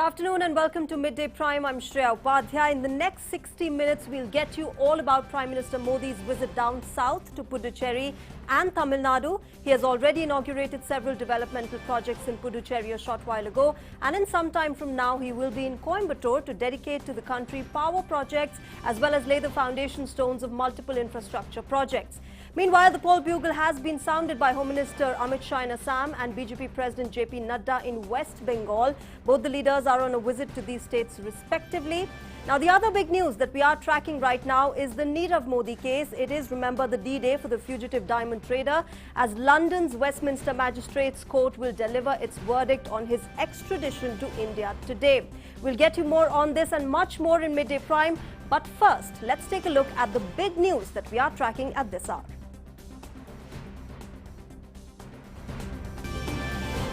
afternoon and welcome to Midday Prime. I'm Shreya Upadhyay. In the next 60 minutes, we'll get you all about Prime Minister Modi's visit down south to Puducherry and Tamil Nadu. He has already inaugurated several developmental projects in Puducherry a short while ago. And in some time from now, he will be in Coimbatore to dedicate to the country power projects as well as lay the foundation stones of multiple infrastructure projects. Meanwhile, the poll bugle has been sounded by Home Minister Amit Shah in Assam and BJP President JP Nadda in West Bengal. Both the leaders are on a visit to these states respectively. Now, the other big news that we are tracking right now is the Nirav Modi case. It is, remember, the D-Day for the fugitive diamond trader, as London's Westminster Magistrates Court will deliver its verdict on his extradition to India today. We'll get you more on this and much more in Midday Prime. But first, let's take a look at the big news that we are tracking at this hour.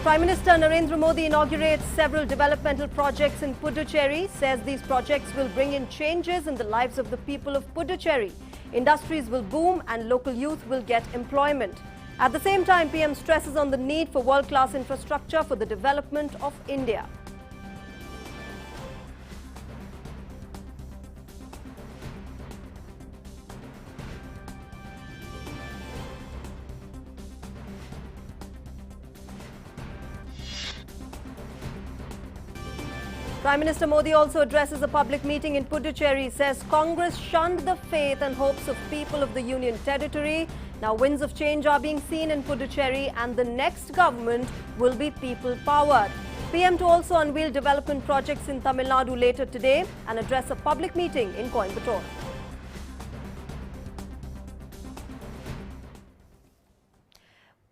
Prime Minister Narendra Modi inaugurates several developmental projects in Puducherry, says these projects will bring in changes in the lives of the people of Puducherry. Industries will boom and local youth will get employment. At the same time, PM stresses on the need for world-class infrastructure for the development of India. Prime Minister Modi also addresses a public meeting in Puducherry, says Congress shunned the faith and hopes of people of the Union Territory. Now winds of change are being seen in Puducherry and the next government will be people-powered. PM to also unveil development projects in Tamil Nadu later today and address a public meeting in Coimbatore.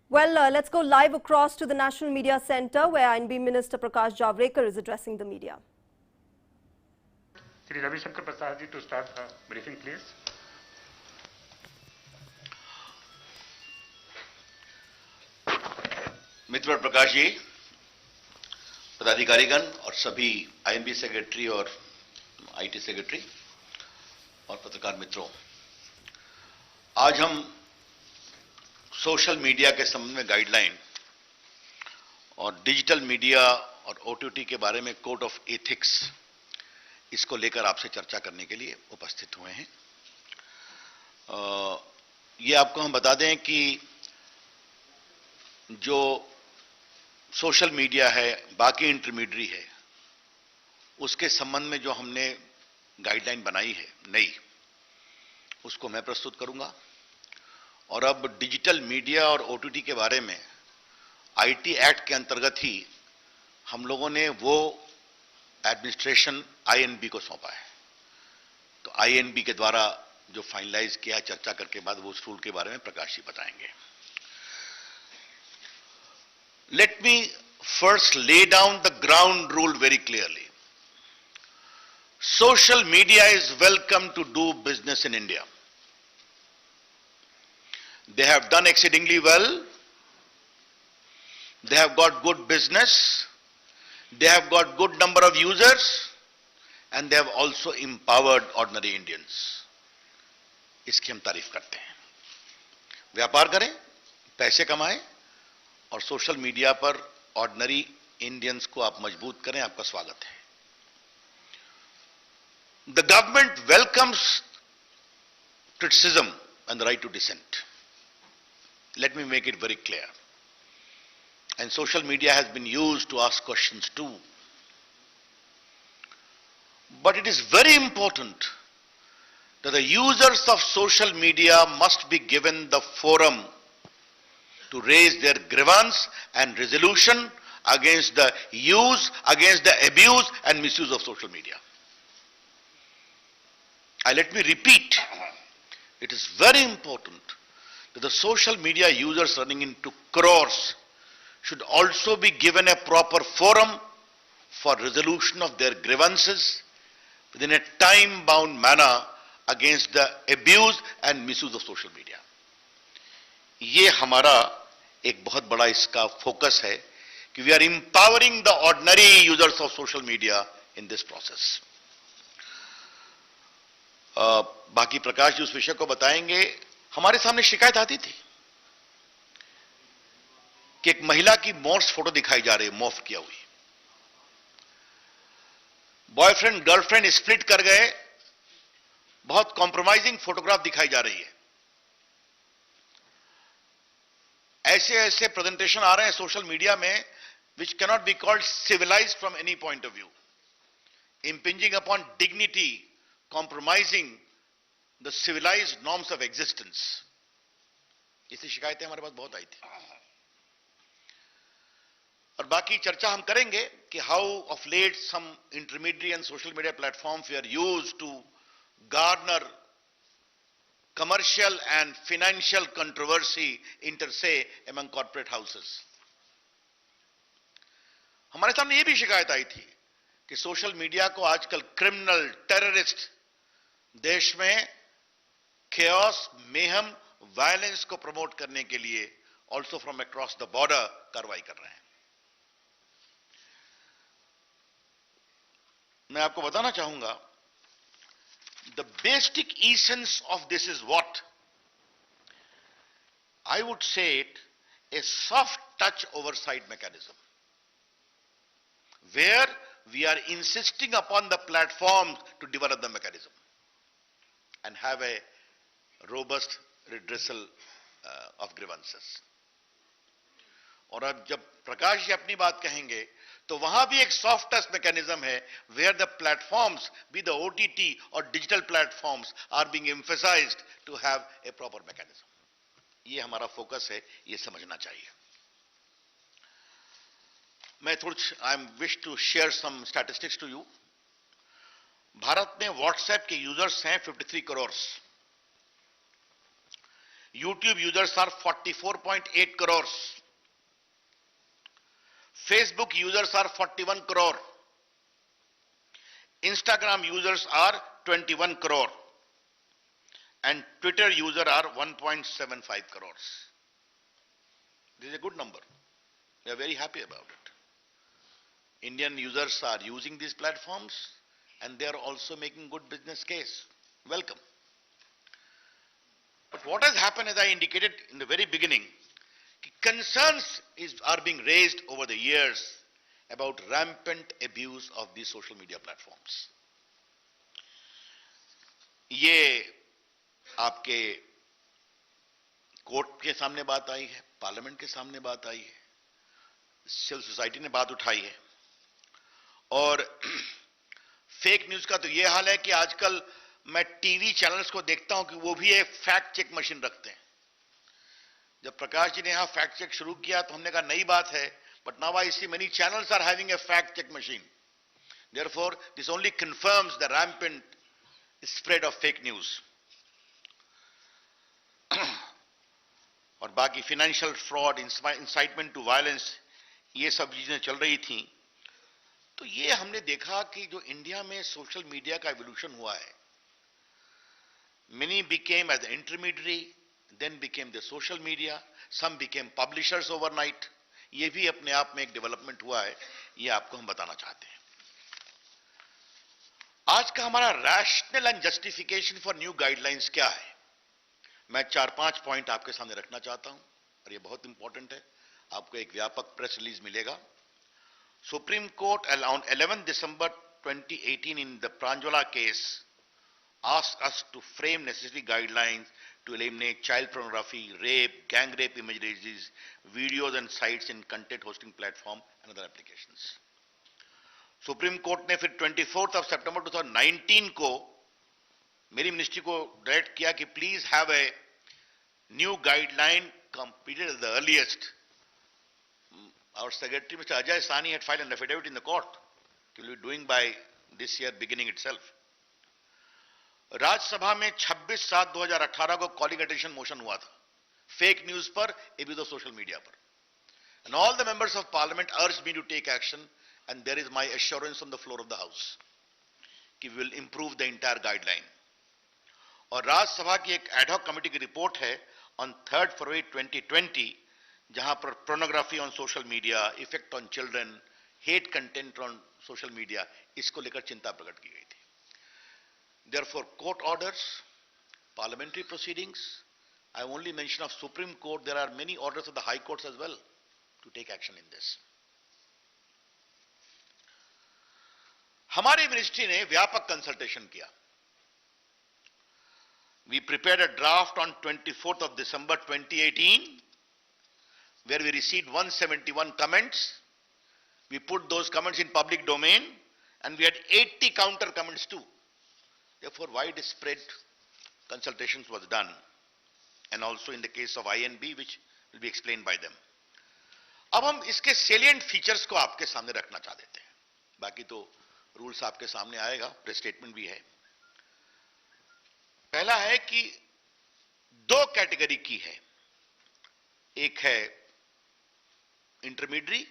Well, let's go live across to the National Media Centre where INB Minister Prakash Javadekar is addressing the media. Shri Ravi Shankar Prasad ji to start the briefing, please. मित्र प्रकाश जी, पदाधिकारीगण और सभी I&B secretary और IT secretary और पत्रकार मित्रों, आज हम social media के संबंध में गाइडलाइन और डिजिटल मीडिया और ओटीटी के बारे में कोड ऑफ एथिक्स, इसको लेकर आपसे चर्चा करने के लिए उपस्थित हुए हैं। ये आपको हम बता दें कि जो सोशल मीडिया है, बाकी इंटरमीडियरी है, उसके संबंध में जो हमने गाइडलाइन बनाई है नई, उसको मैं प्रस्तुत करूंगा। और अब डिजिटल मीडिया और ओटीटी के बारे में आईटी एक्ट के अंतर्गत ही हम लोगों ने वो एडमिनिस्ट्रेशन आईएनबी को सौंपा है। तो आईएनबी के द्वारा जो फाइनलाइज किया, चर्चा करके बाद वो उस रूल के बारे में प्रकाश जी बताएंगे। Let me first lay down the ground rule very clearly. Social media is welcome to do business in India. They have done exceedingly well. They have got good business. They have got good number of users. And they have also empowered ordinary Indians. इसकी हम तारीफ करते हैं। व्यापार करें, पैसे कमाएं और सोशल मीडिया पर ऑर्डिनरी इंडियंस को आप मजबूत करें। आपका स्वागत है। The government welcomes criticism and the right to dissent. Let me make it very clear. And social media has been used to ask questions too. But it is very important that the users of social media must be given the forum to raise their grievance and resolution against the use, against the abuse and misuse of social media. Let me repeat, it is very important that the social media users running into crores should also be given a proper forum for resolution of their grievances within a time-bound manner against the abuse and misuse of social media. ये हमारा एक बहुत बड़ा इसका focus है कि we are empowering the ordinary users of social media in this process. बाकी प्रकाश जी उस विषय को बताएंगे। हमारे सामने शिकायत आती थी कि एक महिला की मॉर्फ फोटो दिखाई जा रही है, मॉर्फ किया हुई। बॉयफ्रेंड गर्लफ्रेंड स्प्लिट कर गए, बहुत कॉम्प्रोमाइजिंग फोटोग्राफ दिखाई जा रही है। ऐसे ऐसे प्रेजेंटेशन आ रहे हैं सोशल मीडिया में which cannot be called civilized from any point of view, impinging upon dignity, compromising the civilized norms of existence. ऐसी शिकायतें हमारे पास बहुत आई थी। और बाकी चर्चा हम करेंगे कि how of late some intermediate and social media platforms we are used to garner commercial and financial controversy inter se among corporate houses. हमारे सामने यह भी शिकायत आई थी कि सोशल मीडिया को आजकल क्रिमिनल, टेररिस्ट देश में chaos, mayhem, वायलेंस को प्रमोट करने के लिए also from across the border कार्रवाई कर रहे हैं। मैं आपको बताना चाहूंगा, the basic essence of this is what? I would say it a soft touch oversight mechanism, where we are insisting upon the platforms to develop the mechanism and have a robust redressal of grievances. और अब जब प्रकाश जी अपनी बात कहेंगे तो वहां भी एक सॉफ्ट टच मैकेनिज्म है, where the platforms be the OTT और digital platforms are being emphasised to have a proper mechanism. ये हमारा फोकस है, ये समझना चाहिए। मैं I am wish to share some statistics to you. Bharat में व्हाट्सएप के यूजर्स हैं 53 crore, YouTube users are 44.8 crore, Facebook users are 41 crore, Instagram users are 21 crore, and Twitter users are 1.75 crores. This is a good number. We are very happy about it. Indian users are using these platforms and they are also making good business case. Welcome. But what has happened, as I indicated in the very beginning, concerns are being raised over the years about rampant abuse of these social media platforms. ये आपके court के सामने बात आई है, parliament के सामने बात आई है, सिविल सोसाइटी ने बात उठाई है। और फेक न्यूज का तो ये हाल है कि आजकल मैं टीवी चैनल्स को देखता हूं कि वो भी एक फैक्ट चेक मशीन रखते हैं। जब प्रकाश जी ने यहां फैक्ट चेक शुरू किया तो हमने कहा नई बात है, but now I see many channels are having a fact check machine. Therefore this only confirms the rampant spread of fake news. और बाकी financial fraud, incitement to violence, ये सब चीजें चल रही थी। तो ये हमने देखा कि जो इंडिया में सोशल मीडिया का एवोल्यूशन हुआ है, many became as an intermediary, then became the social media, some became publishers overnight. ये भी अपने आप में एक डेवलपमेंट हुआ है, ये आपको हम बताना चाहते हैं। आज का हमारा rational and justification for new guidelines क्या है, मैं 4-5 पॉइंट आपके सामने रखना चाहता हूं और ये बहुत इंपॉर्टेंट है। आपको एक व्यापक प्रेस रिलीज मिलेगा। Supreme court on 11 December 2018 in the Pranjwala case asked us to frame necessary guidelines to eliminate child pornography, rape, gang rape images, videos and sites in content hosting platform and other applications. Supreme court ने फिर 24 सितंबर 2019 को मेरी ministry को direct किया कि please have a new guideline completed at the earliest. Our secretary, Mr. Ajay Sani, had filed an affidavit in the court. He will be doing by this year beginning itself. Rajya Sabha में 26/7/2018 को calling attention motion हुआ था fake news पर, एवं social media पर, and all the members of parliament urged me to take action, and there is my assurance on the floor of the house कि we will improve the entire guideline. और राज्यसभा की एक ad hoc committee की report है on 3 फरवरी 2020, जहां पर pornography on social media, effect on children, hate content on social media, इसको लेकर चिंता प्रकट की गई थी। Therefore, court orders, parliamentary proceedings, I only mention of Supreme Court, there are many orders of the High Courts as well to take action in this. हमारी ministry ने व्यापक कंसल्टेशन किया. We prepared a draft on 24th of December 2018, where we received 171 comments. We put those comments in public domain, and we had 80 counter comments too. Therefore, widespread consultations was done, and also in the case of INB, which will be explained by them. अब हम इसके salient features को आपके सामने रखना चाह देते हैं. बाकी तो रूल्स आपके सामने आएगा, प्रेस स्टेटमेंट भी है. पहला है कि दो कैटेगरी की है. एक है intermediary,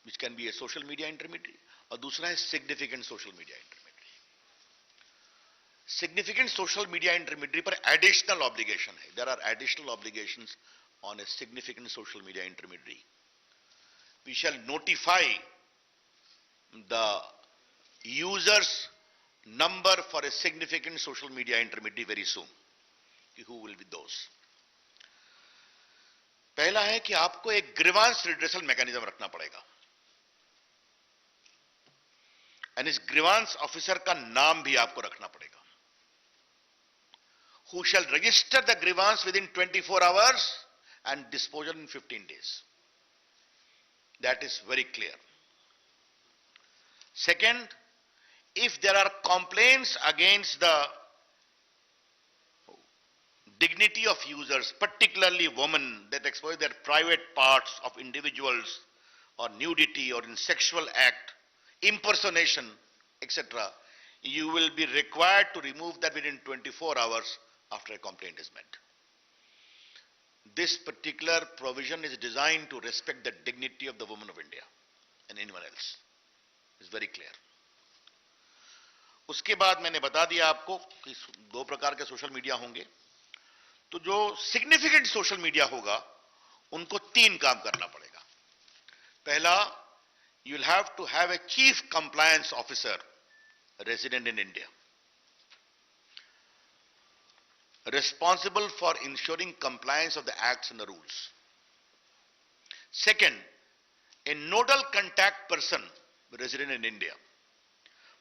which can be a social media intermediary, और दूसरा है significant social media intermediary. Significant social media intermediary पर एडिशनल ऑब्लिगेशन है. There are additional obligations on a significant social media intermediary. We shall notify the users number for a significant social media intermediary very soon. Who will be those? पहला है कि आपको एक grievance redressal mechanism रखना पड़ेगा, and इस grievance officer का नाम भी आपको रखना पड़ेगा. Who shall register the grievance within 24 hours and disposal in 15 days. That is very clear. Second, if there are complaints against the dignity of users, particularly women, that expose their private parts of individuals, or nudity, or in sexual act, impersonation, etc., you will be required to remove that within 24 hours after a complaint is made. This particular provision is designed to respect the dignity of the women of India and anyone else. It's very clear. उसके बाद मैंने बता दिया आपको कि दो प्रकार के सोशल मीडिया होंगे. तो जो सिग्निफिकेंट सोशल मीडिया होगा उनको तीन काम करना पड़ेगा. पहला, you will have to have a chief compliance officer resident in India, responsible for ensuring compliance of the acts and the rules. Second, a nodal contact person resident in India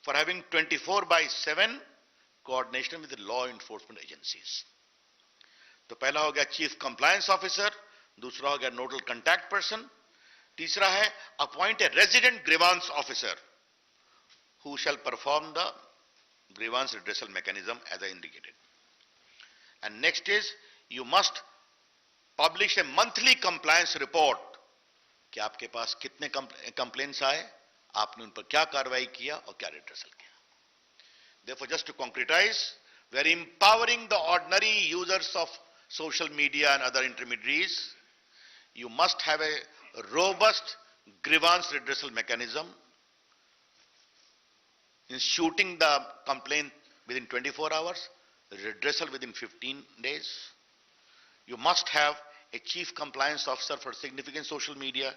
for having 24/7 coordination with the law enforcement agencies. तो पहला हो गया chief compliance officer, दूसरा हो गया nodal contact person, तीसरा है appoint a resident grievance officer who shall perform the grievance redressal mechanism as I indicated. And next is, you must publish a monthly compliance report कि आपके पास कितने complaints आए, आपने उन पर क्या कार्रवाई किया और क्या रिड्रेसल किया. Therefore, just to concretize, we are empowering the ordinary users of social media and other intermediaries. You must have a robust grievance redressal mechanism, instituting the complaint within 24 hours, redressal within 15 days. You must have a chief compliance officer for significant social media.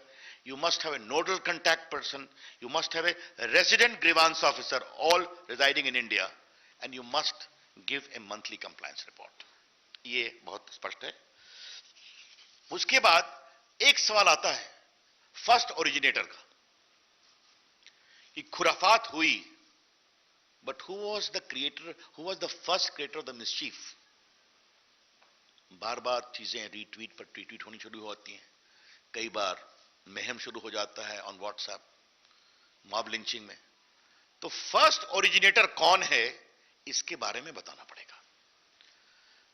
You must have a nodal contact person. You must have a resident grievance officer, all residing in India. And you must give a monthly compliance report. ये बहुत स्पष्ट है. उसके बाद एक सवाल आता है फर्स्ट ओरिजिनेटर का कि खुराफात हुई, but who was the creator, who was the first creator of the mischief? बार बार चीजें रीट्वीट पर ट्वीट होनी शुरू होती हैं, कई बार महम शुरू हो जाता है ऑन व्हाट्सएप, मॉब लिंचिंग में. तो फर्स्ट ओरिजिनेटर कौन है इसके बारे में बताना पड़ेगा.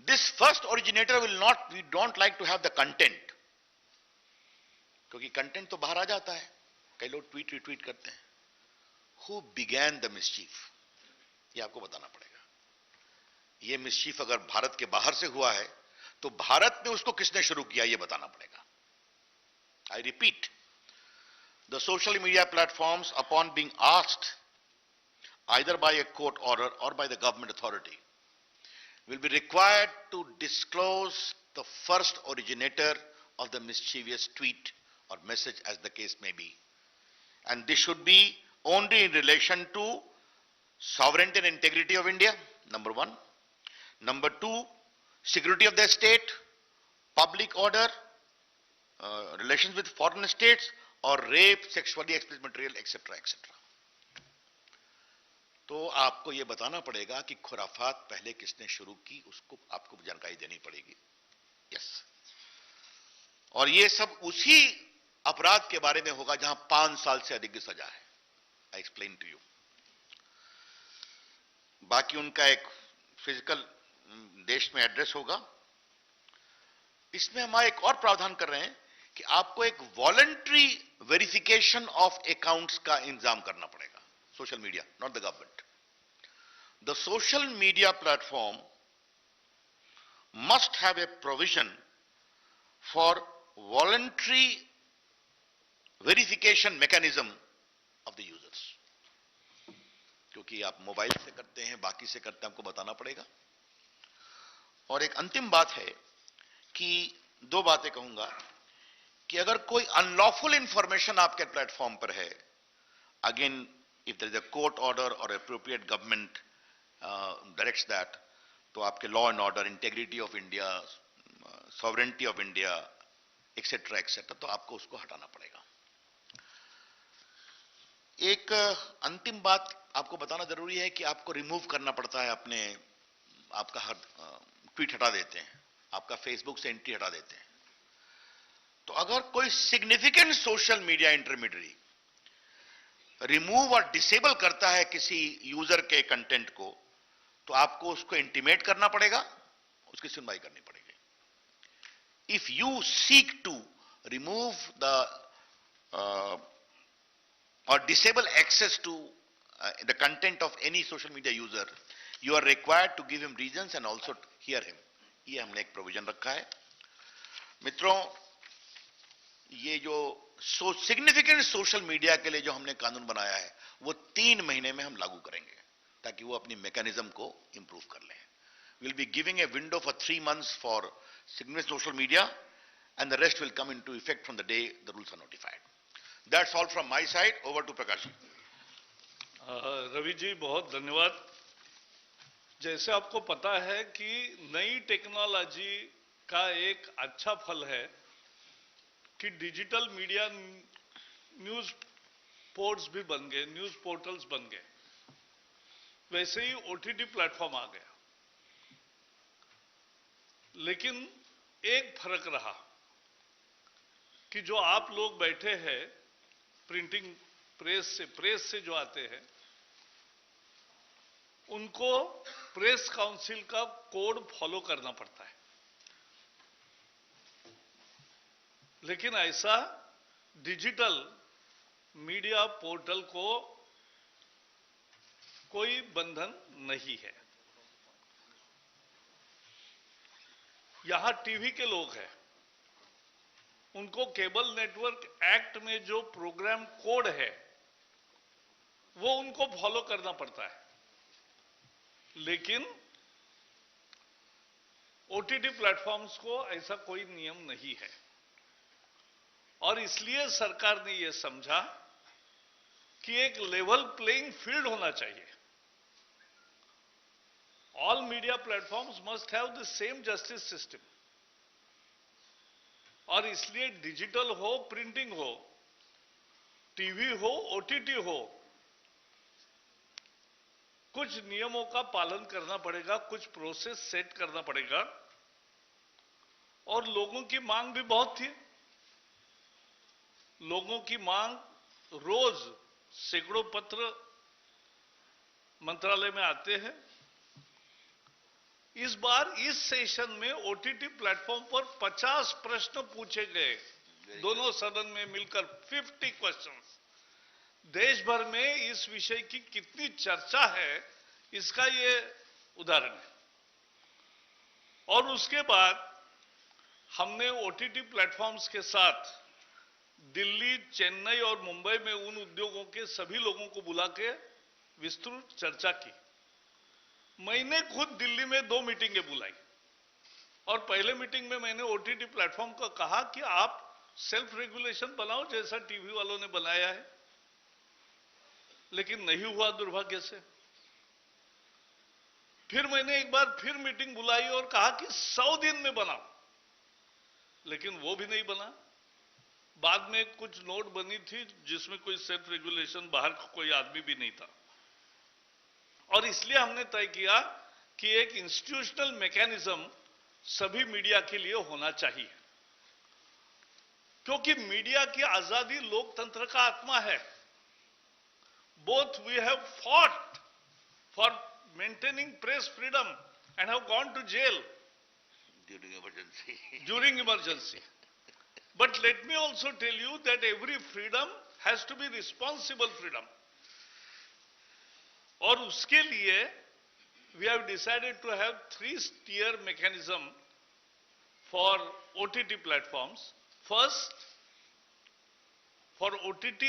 This first originator will not, we don't like to have the content, क्योंकि कंटेंट तो बाहर आ जाता है, कई लोग ट्वीट रिट्वीट करते हैं. हु बिगैन द मिसचीफ, ये आपको बताना पड़ेगा. ये मिसचीफ अगर भारत के बाहर से हुआ है तो भारत में उसको किसने शुरू किया ये बताना पड़ेगा. I repeat, the social media platforms upon being asked either by a court order or by the government authority will be required to disclose the first originator of the mischievous tweet or message as the case may be, and this should be only in relation to sovereignty and integrity of India, number one. Number two, security of the state, public order, relations with foreign states, or rape, sexually explicit material, etc., etc. तो आपको यह बताना पड़ेगा कि खुराफात पहले किसने शुरू की, उसको आपको जानकारी देनी पड़ेगी। यस, और यह सब उसी अपराध के बारे में होगा जहां 5 साल से अधिक की सजा है। I explain to you. बाकी उनका एक फिजिकल देश में एड्रेस होगा। इसमें हम एक और प्रावधान कर रहे हैं कि आपको एक वॉलंटरी वेरिफिकेशन ऑफ अकाउंट्स का इंतजाम करना पड़ेगा। Social media, not the government, the social media platform must have a provision for voluntary verification mechanism of the users. क्योंकि आप मोबाइल से करते हैं, बाकी से करते हैं, आपको बताना पड़ेगा। और एक अंतिम बात है कि 2 बातें कहूंगा कि अगर कोई अनलॉफुल इंफॉर्मेशन आपके प्लेटफॉर्म पर है, again if there is a court order और एप्रोप्रिएट गवर्नमेंट डायरेक्ट्स दैट, तो आपके law and order, integrity of India, sovereignty of India, etcetera etcetera, तो आपको उसको हटाना पड़ेगा। एक अंतिम बात आपको बताना जरूरी है कि आपको रिमूव करना पड़ता है अपने, आपका हर ट्वीट हटा देते हैं, आपका फेसबुक से एंट्री हटा देते हैं। तो अगर कोई significant social media intermediary remove और डिसेबल करता है किसी यूजर के कंटेंट को, तो आपको उसको इंटीमेट करना पड़ेगा, उसकी सुनवाई करनी पड़ेगी। If you seek to remove the or disable access to the content of any social media user, you are required to give him reasons and also hear him. ये हमने एक प्रोविजन रखा है। मित्रों, ये जो सिग्निफिकेंट सोशल मीडिया के लिए जो हमने कानून बनाया है, वो 3 महीने में हम लागू करेंगे ताकि वो अपनी मैकेनिज्म को इंप्रूव कर लें। We'll be giving a window for 3 months for significant social media, and the rest will come into effect from the day the rules are notified. That's all from my side. Over to Prakash. Ravi ji, बहुत धन्यवाद। जैसे आपको पता है कि नई technology का एक अच्छा फल है कि डिजिटल मीडिया न्यूज पोर्ट्स भी बन गए, न्यूज पोर्टल्स बन गए। वैसे ही ओटीटी प्लेटफॉर्म आ गया। लेकिन एक फर्क रहा कि जो आप लोग बैठे हैं प्रिंटिंग प्रेस से जो आते हैं, उनको प्रेस काउंसिल का कोड फॉलो करना पड़ता है। लेकिन ऐसा डिजिटल मीडिया पोर्टल को कोई बंधन नहीं है। यहां टीवी के लोग हैं, उनको केबल नेटवर्क एक्ट में जो प्रोग्राम कोड है वो उनको फॉलो करना पड़ता है। लेकिन ओटीटी प्लेटफॉर्म्स को ऐसा कोई नियम नहीं है, और इसलिए सरकार ने यह समझा कि एक लेवल प्लेइंग फील्ड होना चाहिए। All media platforms must have the same justice system, और इसलिए डिजिटल हो, प्रिंटिंग हो, टीवी हो, ओटीटी हो, कुछ नियमों का पालन करना पड़ेगा, कुछ प्रोसेस सेट करना पड़ेगा। और लोगों की मांग भी बहुत थी। लोगों की मांग, रोज सैकड़ों पत्र मंत्रालय में आते हैं। इस बार इस सेशन में ओटीटी प्लेटफॉर्म पर 50 प्रश्न पूछे गए, दोनों सदन में मिलकर 50 क्वेश्चंस। देश भर में इस विषय की कितनी चर्चा है, इसका ये उदाहरण है। और उसके बाद हमने ओटीटी प्लेटफॉर्म्स के साथ दिल्ली, चेन्नई और मुंबई में उन उद्योगों के सभी लोगों को बुला के विस्तृत चर्चा की। मैंने खुद दिल्ली में 2 मीटिंगें बुलाई, और पहले मीटिंग में मैंने ओटीटी प्लेटफॉर्म को कहा कि आप सेल्फ रेगुलेशन बनाओ जैसा टीवी वालों ने बनाया है। लेकिन नहीं हुआ, दुर्भाग्य से। फिर मैंने एक बार फिर मीटिंग बुलाई और कहा कि 100 दिन में बनाओ, लेकिन वो भी नहीं बना। बाद में कुछ नोट बनी थी जिसमें कोई सेल्फ रेगुलेशन, बाहर का कोई आदमी भी नहीं था। और इसलिए हमने तय किया कि एक इंस्टीट्यूशनल मैकेनिज्म सभी मीडिया के लिए होना चाहिए, क्योंकि मीडिया की आजादी लोकतंत्र का आत्मा है। Both we have fought for maintaining press freedom and have gone to jail during emergency. But let me also tell you that every freedom has to be responsible freedom. और उसके लिए we have decided to have 3-tier mechanism for OTT platforms. First, for OTT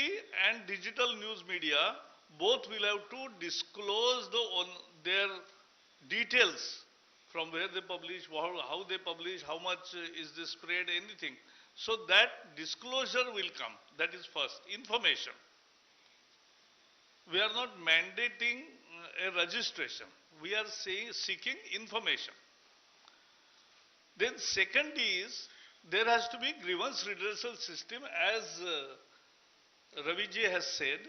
and digital news media, both will have to disclose their details from where they publish, how they publish, how much is the spread, anything. So that disclosure will come. That is first, information. We are not mandating a registration. We are seeking information. Then second is, there has to be grievance redressal system, as Raviji has said.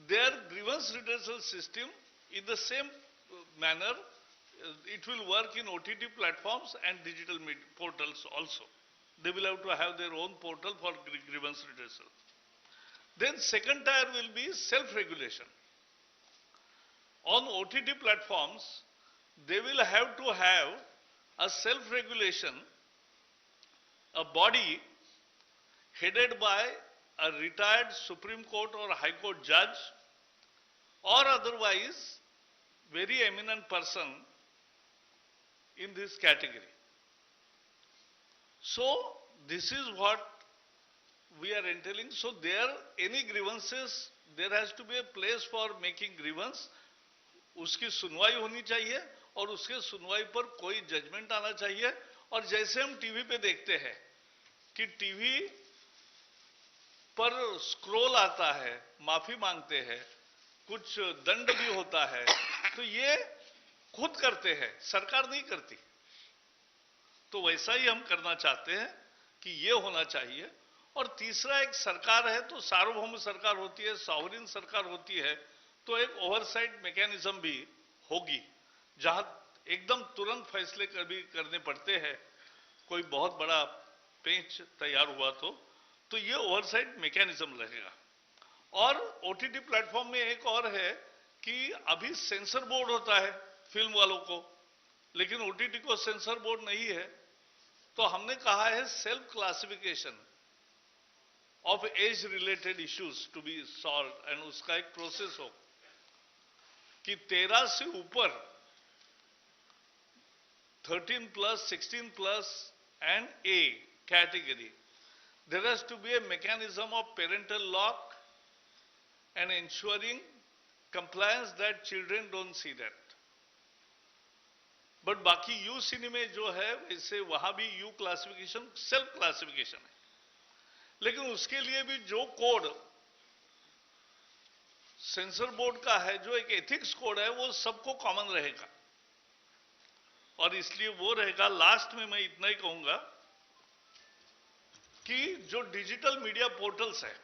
Their grievance redressal system, in the same manner, it will work in OTT platforms and digital portals also. They will have to have their own portal for grievance redressal. Then second tier will be self-regulation. On OTT platforms, they will have to have a self-regulation, a body headed by a retired Supreme Court or High Court judge, or otherwise very eminent person in this category. So this is what we are entailing. So there, any grievances, there has to be a place for making grievance. उसकी सुनवाई होनी चाहिए और उसके सुनवाई पर कोई judgement आना चाहिए। और जैसे हम टीवी पे देखते हैं कि टीवी पर स्क्रॉल आता है, माफी मांगते हैं, कुछ दंड भी होता है, तो ये खुद करते हैं, सरकार नहीं करती। तो वैसा ही हम करना चाहते हैं कि ये होना चाहिए। और तीसरा, एक सरकार है तो सार्वभौम सरकार होती है, सॉवरेन सरकार होती है, तो एक ओवरसाइट मैकेनिज्म भी होगी, जहां एकदम तुरंत फैसले कभी करने पड़ते हैं, कोई बहुत बड़ा पेंच तैयार हुआ तो ये ओवरसाइट मैकेनिज्म रहेगा। और ओटीटी प्लेटफॉर्म में एक और है कि अभी सेंसर बोर्ड होता है फिल्म वालों को, लेकिन ओटीटी को सेंसर बोर्ड नहीं है। तो हमने कहा है self classification of age related issues to be solve, and उसका एक प्रोसेस हो कि 13 से ऊपर 13+, 16+ and A category, there has to be a mechanism of parental lock and ensuring compliance that children don't see that. But बाकी you सिनेमे जो है वैसे वहां भी यू क्लासिफिकेशन सेल्फ क्लासिफिकेशन है, लेकिन उसके लिए भी जो कोड सेंसर बोर्ड का है, जो एक एथिक्स कोड है, वो सबको कॉमन रहेगा। और इसलिए वो रहेगा। लास्ट में मैं इतना ही कहूंगा कि जो डिजिटल मीडिया पोर्टल्स है,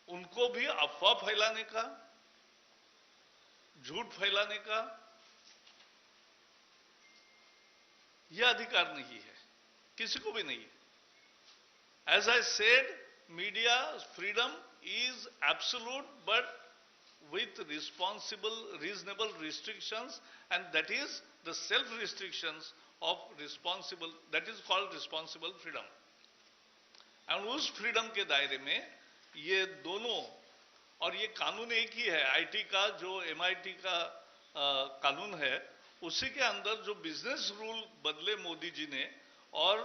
उनको भी अफवाह फैलाने का, झूठ फैलाने का यह अधिकार नहीं है, किसी को भी नहीं है। As I said, media freedom is absolute, but with reasonable restrictions, and that is the self restrictions of responsible, that is called responsible freedom. and उस फ्रीडम के दायरे में ये दोनों, और ये कानून एक ही है, आईटी का जो एमआईटी का कानून है, उसी के अंदर जो बिजनेस रूल बदले मोदी जी ने, और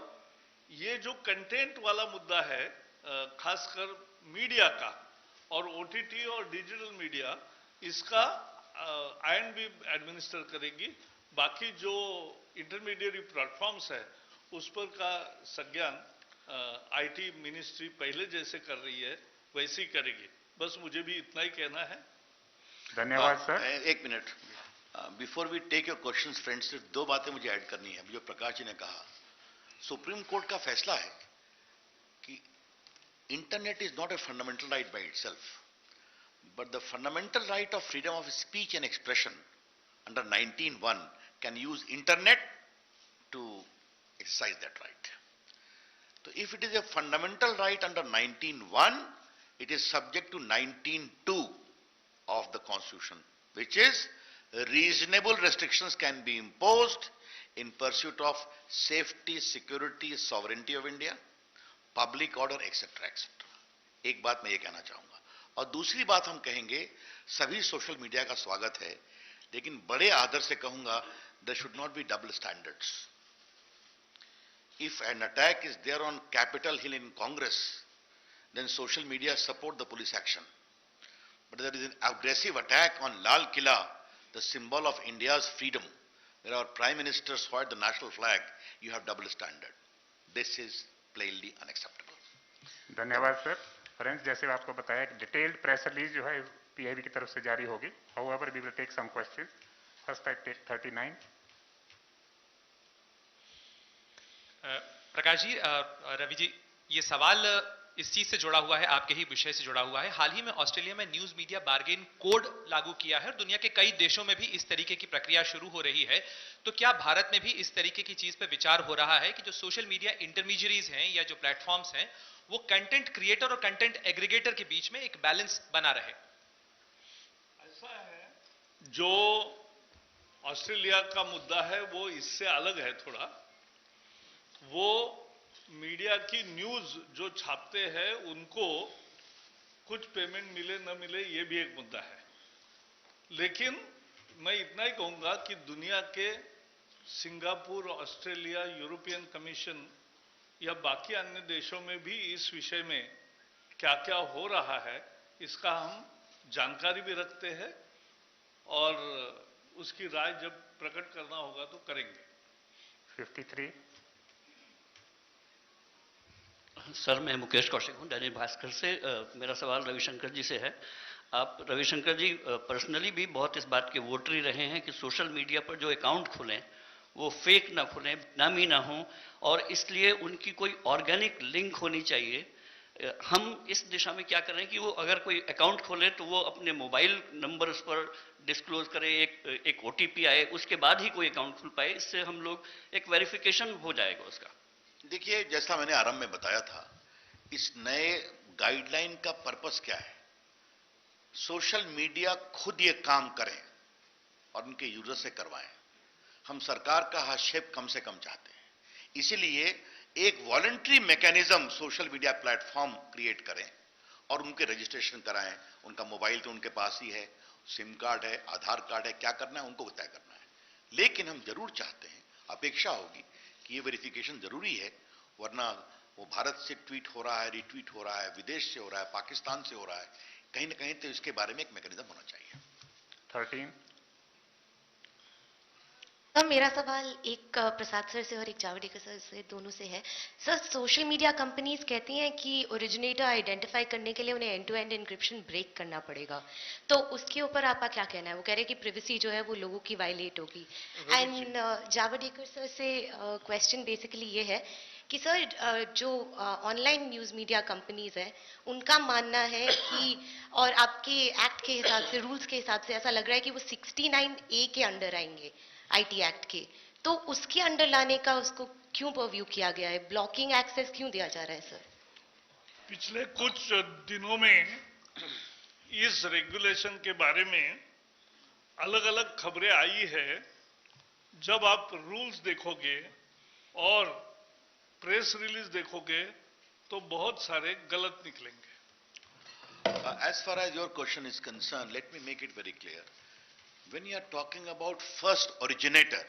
ये जो कंटेंट वाला मुद्दा है खासकर मीडिया का और ओटीटी और डिजिटल मीडिया, इसका आईएनबी एडमिनिस्टर करेगी। बाकी जो इंटरमीडिएट प्लेटफॉर्म्स है उस पर का संज्ञान आईटी मिनिस्ट्री पहले जैसे कर रही है वैसे ही करेगी। बस मुझे भी इतना ही कहना है। धन्यवाद सर। एक minute, before we take your questions friends, दो बातें मुझे ऐड करनी है। जो प्रकाश जी ने कहा, सुप्रीम कोर्ट का फैसला है कि internet is not a fundamental right by itself, But the fundamental right of freedom of speech and expression under 19(1) can use internet to exercise that right. So if it is a fundamental right under 19(1), it is subject to 19(2) of the Constitution, which is reasonable restrictions can be imposed in pursuit of safety, security, sovereignty of India, public order, etc. etc. एक बात मैं ये कहना चाहूंगा, और दूसरी बात हम कहेंगे, सभी सोशल मीडिया का स्वागत है, लेकिन बड़े आदर से कहूंगा, there should not be double standards. If an attack is there on Capitol Hill in Congress, then social media support the police action. But there is an aggressive attack on Lal Killa, the symbol of India's freedom, where our Prime Minister swore the national flag. You have double standard. This is plainly unacceptable. धन्यवाद sir. Friends, जैसे आपको बताया, detailed press release जो है PIB की तरफ से जारी होगी. However we will take some questions. First at 39. Prakash ji, Ravi ji, ये सवाल इस चीज से जुड़ा हुआ है, आपके ही विषय से जुड़ा हुआ है. हाल ही में ऑस्ट्रेलिया में न्यूज मीडिया बार्गेन कोड लागू किया है और दुनिया के कई देशों में भी इस तरीके की प्रक्रिया शुरू हो रही है. तो क्या भारत में भी इस तरीके की चीज पे विचार हो रहा है कि जो सोशल मीडिया इंटरमीडियरीज हैं या जो प्लेटफॉर्म्स हैं, वो कंटेंट क्रिएटर और कंटेंट एग्रीगेटर के बीच में एक बैलेंस बना रहे? ऐसा है, जो ऑस्ट्रेलिया का मुद्दा है वो इससे अलग है थोड़ा. वो मीडिया की न्यूज जो छापते हैं उनको कुछ पेमेंट मिले न मिले, ये भी एक मुद्दा है. लेकिन मैं इतना ही कहूंगा कि दुनिया के सिंगापुर, ऑस्ट्रेलिया, यूरोपियन कमीशन या बाकी अन्य देशों में भी इस विषय में क्या क्या हो रहा है इसका हम जानकारी भी रखते हैं और उसकी राय जब प्रकट करना होगा तो करेंगे. 53. सर, मैं मुकेश कौशिक हूँ, दैनिक भास्कर से. मेरा सवाल रविशंकर जी से है. आप रविशंकर जी पर्सनली भी बहुत इस बात के वोटरी रहे हैं कि सोशल मीडिया पर जो अकाउंट खुलें वो फेक ना खुलें, नामी ना हो, और इसलिए उनकी कोई ऑर्गेनिक लिंक होनी चाहिए. हम इस दिशा में क्या कर रहे हैं कि वो अगर कोई अकाउंट खोले तो वो अपने मोबाइल नंबर उस पर डिस्क्लोज करे, एक ओटीपी आए, उसके बाद ही कोई अकाउंट खुल पाए. इससे हम लोग एक वेरिफिकेशन हो जाएगा उसका. देखिए, जैसा मैंने आरंभ में बताया था, इस नए गाइडलाइन का पर्पस क्या है? सोशल मीडिया खुद ये काम करें और उनके यूजर से करवाएं. हम सरकार का हस्तक्षेप कम से कम चाहते हैं. इसीलिए एक voluntary mechanism social media platform create करें और उनके रजिस्ट्रेशन कराएं. उनका मोबाइल तो उनके पास ही है, सिम कार्ड है, आधार कार्ड है, क्या करना है उनको तय करना है. लेकिन हम जरूर चाहते हैं, अपेक्षा होगी कि ये वेरिफिकेशन जरूरी है, वरना वो भारत से ट्वीट हो रहा है, रिट्वीट हो रहा है, विदेश से हो रहा है, पाकिस्तान से हो रहा है, कहीं ना कहीं तो इसके बारे में एक मैकेनिज्म होना चाहिए. 13. सर, मेरा सवाल एक प्रसाद सर से और एक जावड़ेकर सर से, दोनों से है. सर, सोशल मीडिया कंपनीज कहती हैं कि ओरिजिनेटर आइडेंटिफाई करने के लिए उन्हें end to end encryption break करना पड़ेगा. तो उसके ऊपर आपका क्या कहना है? वो कह रहे हैं कि प्रिवेसी जो है वो लोगों की वायलेट होगी. एंड जावड़ेकर सर से क्वेश्चन बेसिकली ये है कि सर, जो ऑनलाइन न्यूज़ मीडिया कंपनीज हैं उनका मानना है कि, और आपके एक्ट के हिसाब से, रूल्स के हिसाब से ऐसा लग रहा है कि वो 69A के अंडर आएंगे, आईटी एक्ट के. तो उसके अंडर लाने का उसको क्यों परव्यू किया गया है? ब्लॉकिंग एक्सेस क्यों दिया जा रहा है सर? पिछले कुछ दिनों में इस रेगुलेशन के बारे में अलग अलग खबरें आई है. जब आप रूल्स देखोगे और प्रेस रिलीज देखोगे तो बहुत सारे गलत निकलेंगे. As far as your question is concerned, let me make it very clear. When you are talking about first originator,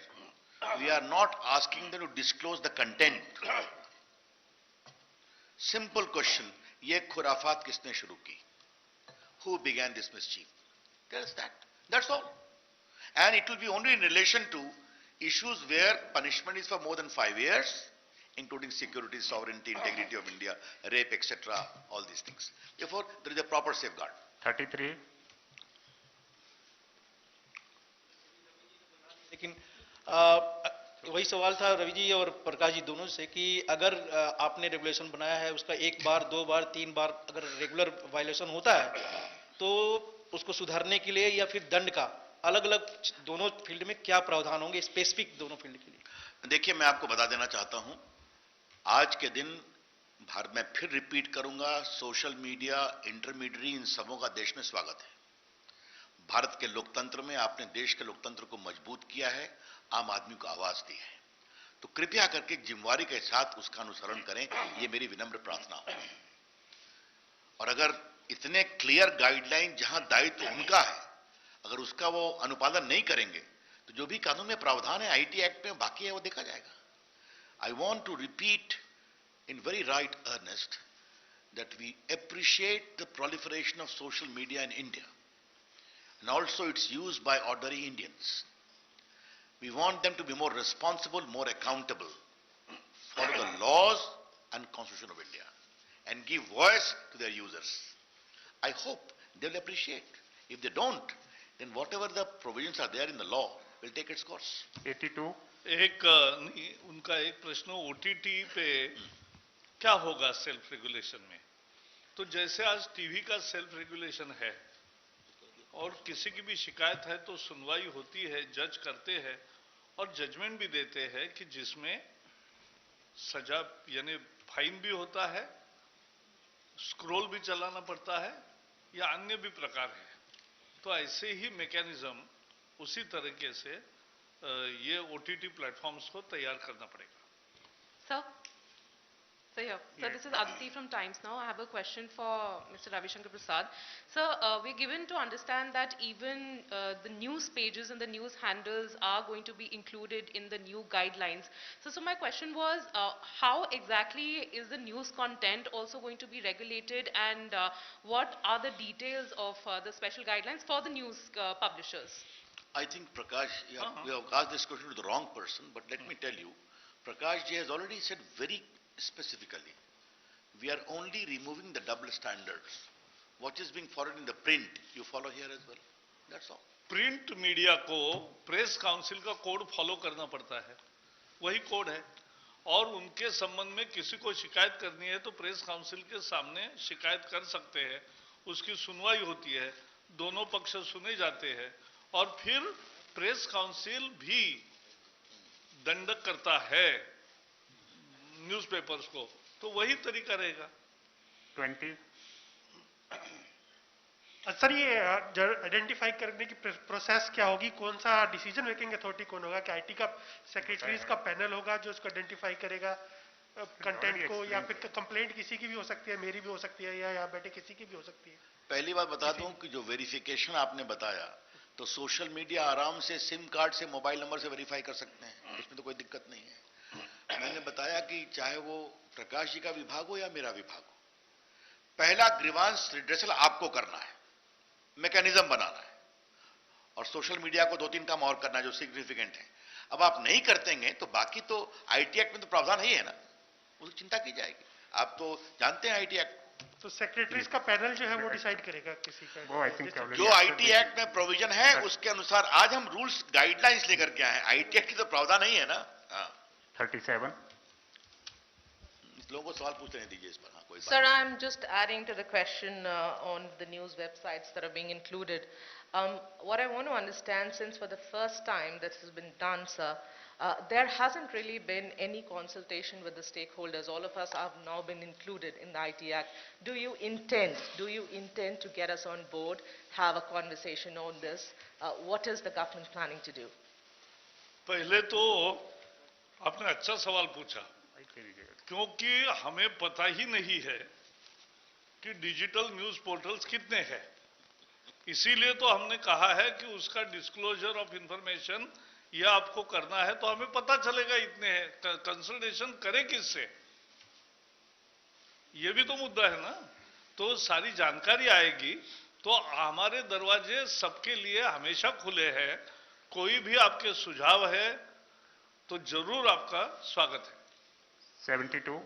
we are not asking them to disclose the content. Simple question, ये खुराफात किसने शुरू की? Who began this mischief? Tell us that. That's all. And it will be only in relation to issues where punishment is for more than 5 years, including security, sovereignty, integrity of India, rape, etc., all these things. Therefore, there is a proper safeguard. 33. लेकिन वही सवाल था रवि जी और प्रकाश जी दोनों से कि अगर आपने रेगुलेशन बनाया है, उसका 1 बार, 2 बार, 3 बार अगर रेगुलर वायलेशन होता है तो उसको सुधारने के लिए या फिर दंड का अलग अलग दोनों फील्ड में क्या प्रावधान होंगे, स्पेसिफिक दोनों फील्ड के लिए? देखिए, मैं आपको बता देना चाहता हूं, आज के दिन भारत में फिर रिपीट करूंगा, सोशल मीडिया, इंटरमीडियरी, इन सबों का देश में स्वागत है। भारत के लोकतंत्र में आपने देश के लोकतंत्र को मजबूत किया है, आम आदमी को आवाज दी है, तो कृपया करके जिम्मेवारी के साथ उसका अनुसरण करें, ये मेरी विनम्र प्रार्थना है। और अगर इतने क्लियर गाइडलाइन, जहां दायित्व उनका है, अगर उसका वो अनुपालन नहीं करेंगे तो जो भी कानून में प्रावधान है, आईटी एक्ट में बाकी है, वो देखा जाएगा। I want to repeat in very right earnest that we appreciate the proliferation of social media in India and also its use by ordinary Indians. We want them to be more responsible, more accountable, follow the laws and Constitution of India and give voice to their users. I hope they will appreciate. If they don't, then whatever the provisions are there in the law will take its course. 82 उनका एक प्रश्न OTT पे क्या होगा self regulation में। तो जैसे आज टीवी का सेल्फ रेगुलेशन है और किसी की भी शिकायत है तो सुनवाई होती है, जज करते हैं और जजमेंट भी देते हैं कि जिसमें सजा यानी फाइन भी होता है, स्क्रोल भी चलाना पड़ता है या अन्य भी प्रकार है। तो ऐसे ही मैकेनिज्म उसी तरीके से ये ओटीटी प्लेटफॉर्म्स को तैयार करना पड़ेगा। Sir, this is Aditi from Times Now. I have a question for Mr. Ravi Shankar Prasad. Sir, we're given to understand that even the news pages and the news handles are going to be included in the new guidelines. So my question was, how exactly is the news content also going to be regulated, and what are the details of the special guidelines for the news publishers? I think, Prakash, you have asked this question to the wrong person, but let me tell you, Prakash ji has already said very specifically, we are only removing the double standards. What is being followed in the print, you follow here as well. That's all. Print media को press council का code follow करना पड़ता है, वही code है। और उनके संबंध में किसी को शिकायत करनी है तो प्रेस काउंसिल के सामने शिकायत कर सकते हैं, उसकी सुनवाई होती है, दोनों पक्ष सुने जाते हैं और फिर प्रेस काउंसिल भी दंड करता है न्यूज़पेपर्स को, तो वही तरीका रहेगा। 20 सर, ये आइडेंटिफाई करने की प्रोसेस क्या होगी? कौन सा डिसीजन मेकिंग अथॉरिटी कौन होगा? कि आईटी का सेक्रेटरीज का पैनल होगा जो उसको आइडेंटिफाई करेगा कंटेंट को, या फिर कंप्लेंट किसी की भी हो सकती है, मेरी भी हो सकती है, या यहाँ बैठे किसी की भी हो सकती है? पहली बात बता दूं कि जो वेरिफिकेशन आपने बताया, तो सोशल मीडिया आराम से सिम कार्ड से, मोबाइल नंबर से वेरीफाई कर सकते हैं, इसमें तो कोई दिक्कत नहीं है। मैंने बताया कि चाहे वो प्रकाश जी का विभाग हो या मेरा विभाग हो, पहला ग्रीवांस रिड्रेसल आपको करना है, मैकेनिज्म बनाना है, और सोशल मीडिया को 2-3 काम और करना है जो सिग्निफिकेंट है। अब आप नहीं करतेंगे तो बाकी तो आईटी एक्ट में तो प्रावधान ही है ना, उसकी चिंता की जाएगी। आप तो जानते हैं आईटी एक्ट, तो सेक्रेटरीज का पैनल जो है वो डिसाइड करेगा किसी का, वो आई थिंक जो आईटी एक्ट में प्रोविजन है उसके अनुसार आज हम रूल्स गाइडलाइंस लेकर के आए हैं। आईटी एक्ट की तो प्रावधान नहीं है ना। 37 लोगों को सवाल पूछने दीजिए इस पर। कोई Sir, I'm just adding to the question on the news websites that are being included. What I want to understand, since for the first time this has been done, sir, there hasn't really been any consultation with the stakeholders. All of us have now been included in the IT Act. Do you intend to get us on board, have a conversation on this? What is the government planning to do? पहले तो आपने अच्छा सवाल पूछा, क्योंकि हमें पता ही नहीं है कि डिजिटल न्यूज पोर्टल्स कितने हैं। इसीलिए तो हमने कहा है कि उसका डिस्क्लोजर ऑफ इंफॉर्मेशन यह आपको करना है, तो हमें पता चलेगा इतने हैं। कंसल्टेशन करें किससे, ये भी तो मुद्दा है ना। तो सारी जानकारी आएगी, तो हमारे दरवाजे सबके लिए हमेशा खुले हैं। कोई भी आपके सुझाव है तो जरूर आपका स्वागत है। 72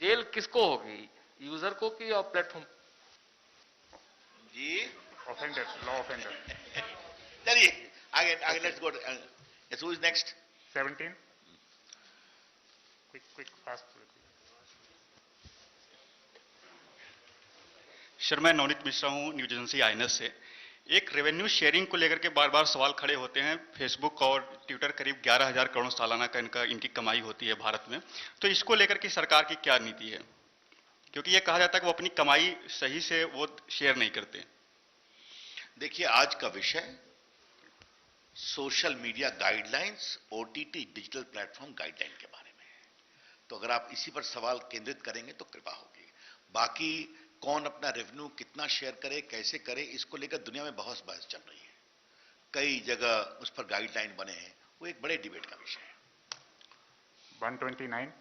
जेल किसको होगी, यूजर को कि और प्लेटफॉर्म? जी, ऑफेंडर, लॉ ऑफेंडर। चलिए आगे let's go. Yes, who is next? 17 quick fast. Sir मैं नवनीत मिश्रा हूँ न्यूज एजेंसी आईएनएस से। एक रेवेन्यू शेयरिंग को लेकर के बार बार सवाल खड़े होते हैं। फेसबुक और ट्विटर करीब 11,000 करोड़ सालाना का इनकी कमाई होती है भारत में, तो इसको लेकर के सरकार की क्या नीति है? क्योंकि ये कहा जाता है कि वो अपनी कमाई सही से वो शेयर नहीं करते। देखिए, आज का विषय social media guidelines, OTT digital platform guideline के बारे में है, तो अगर आप इसी पर सवाल केंद्रित करेंगे तो कृपा होगी। बाकी कौन अपना रेवेन्यू कितना शेयर करे, कैसे करे, इसको लेकर दुनिया में बहुत बहस चल रही है। कई जगह उस पर गाइडलाइन बने हैं, वो एक बड़े डिबेट का विषय है। 129।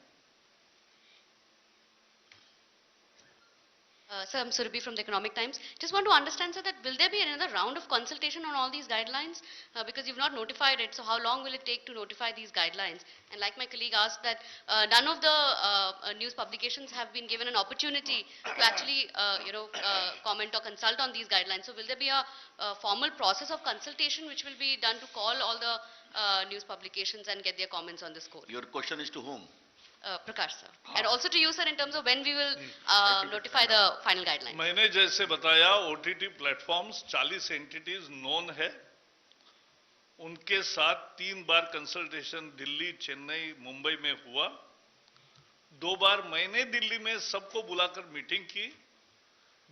Sir, I'm Surabhi from the Economic Times. Just want to understand, sir, that will there be another round of consultation on all these guidelines? Because you've not notified it, so how long will it take to notify these guidelines? And like my colleague asked, that none of the news publications have been given an opportunity to actually, comment or consult on these guidelines. So will there be a formal process of consultation which will be done to call all the news publications and get their comments on this code? Your question is to whom? Prakash, sir. And also to you, sir, in terms of when we will notify the final guidelines. मैंने जैसे बताया, OTT platforms 40 entities known है, उनके साथ 3 बार consultation Delhi, Chennai, Mumbai में हुआ। 2 बार मैंने दिल्ली में सबको बुलाकर मीटिंग की।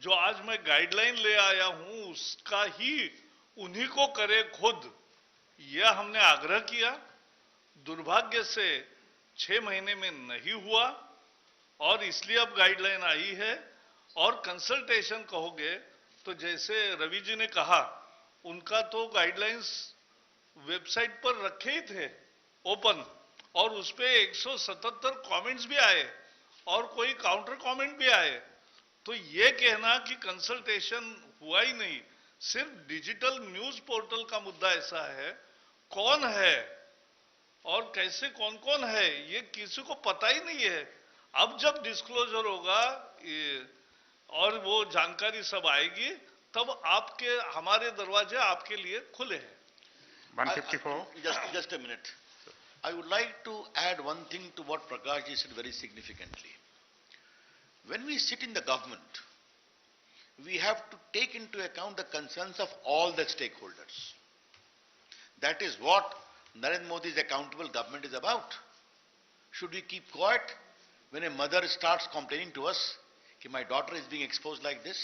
जो आज मैं गाइडलाइन ले आया हूं उसका ही उन्हीं को करे खुद, यह हमने आग्रह किया। दुर्भाग्य से 6 महीने में नहीं हुआ और इसलिए अब गाइडलाइन आई है। और कंसल्टेशन कहोगे तो जैसे रवि जी ने कहा, उनका तो गाइडलाइंस वेबसाइट पर रखे ही थे ओपन, और उस पे 177 कमेंट्स भी आए और कोई काउंटर कमेंट भी आए। तो ये कहना कि कंसल्टेशन हुआ ही नहीं, सिर्फ डिजिटल न्यूज पोर्टल का मुद्दा ऐसा है, कौन है और कैसे कौन कौन है ये किसी को पता ही नहीं है। अब जब डिस्क्लोजर होगा और वो जानकारी सब आएगी, तब आपके हमारे दरवाजे आपके लिए खुले हैं। 154। Just a minute. I would like to add one thing to what Prakash ji said very significantly. When we sit in the government, we have to take into account the concerns of all the stakeholders. That is what Narendra Modi's accountable government is about. Should we keep quiet when a mother starts complaining to us that my daughter is being exposed like this?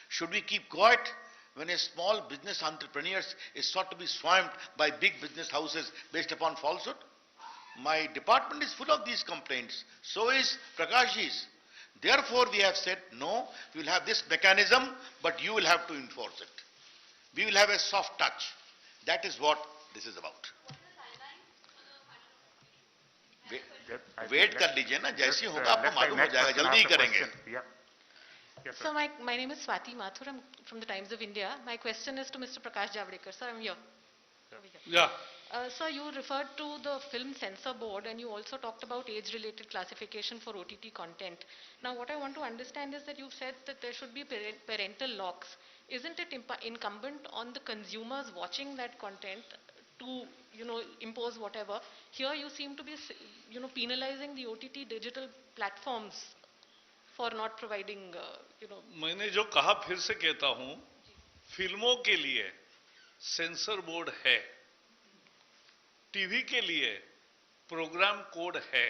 Should we keep quiet when a small business entrepreneur is sought to be swamped by big business houses based upon falsehood? My department is full of these complaints. So is Prakashji's. Therefore, we have said, no, we will have this mechanism, but you will have to enforce it. We will have a soft touch. That is what this is about. Wait कर लीजिए ना, जैसी होगा आपको मालूम हो जाएगा, जल्दी ही करेंगे। So my name is Swati Mathur. I'm from the Times of India. My question is to Mr. Prakash Javadekar. Sir, I'm here. Yeah. Sir, you referred to the Film Censor Board and you also talked about age-related classification for OTT content. Now, what I want to understand is that you've said that there should be parental locks. Isn't it incumbent on the consumers watching that content to, impose whatever? Here you seem to be, penalizing the OTT digital platforms for not providing, मैंने जो कहा फिर से कहता हूं, फिल्मों के लिए सेंसर बोर्ड है, टीवी के लिए प्रोग्राम कोड है,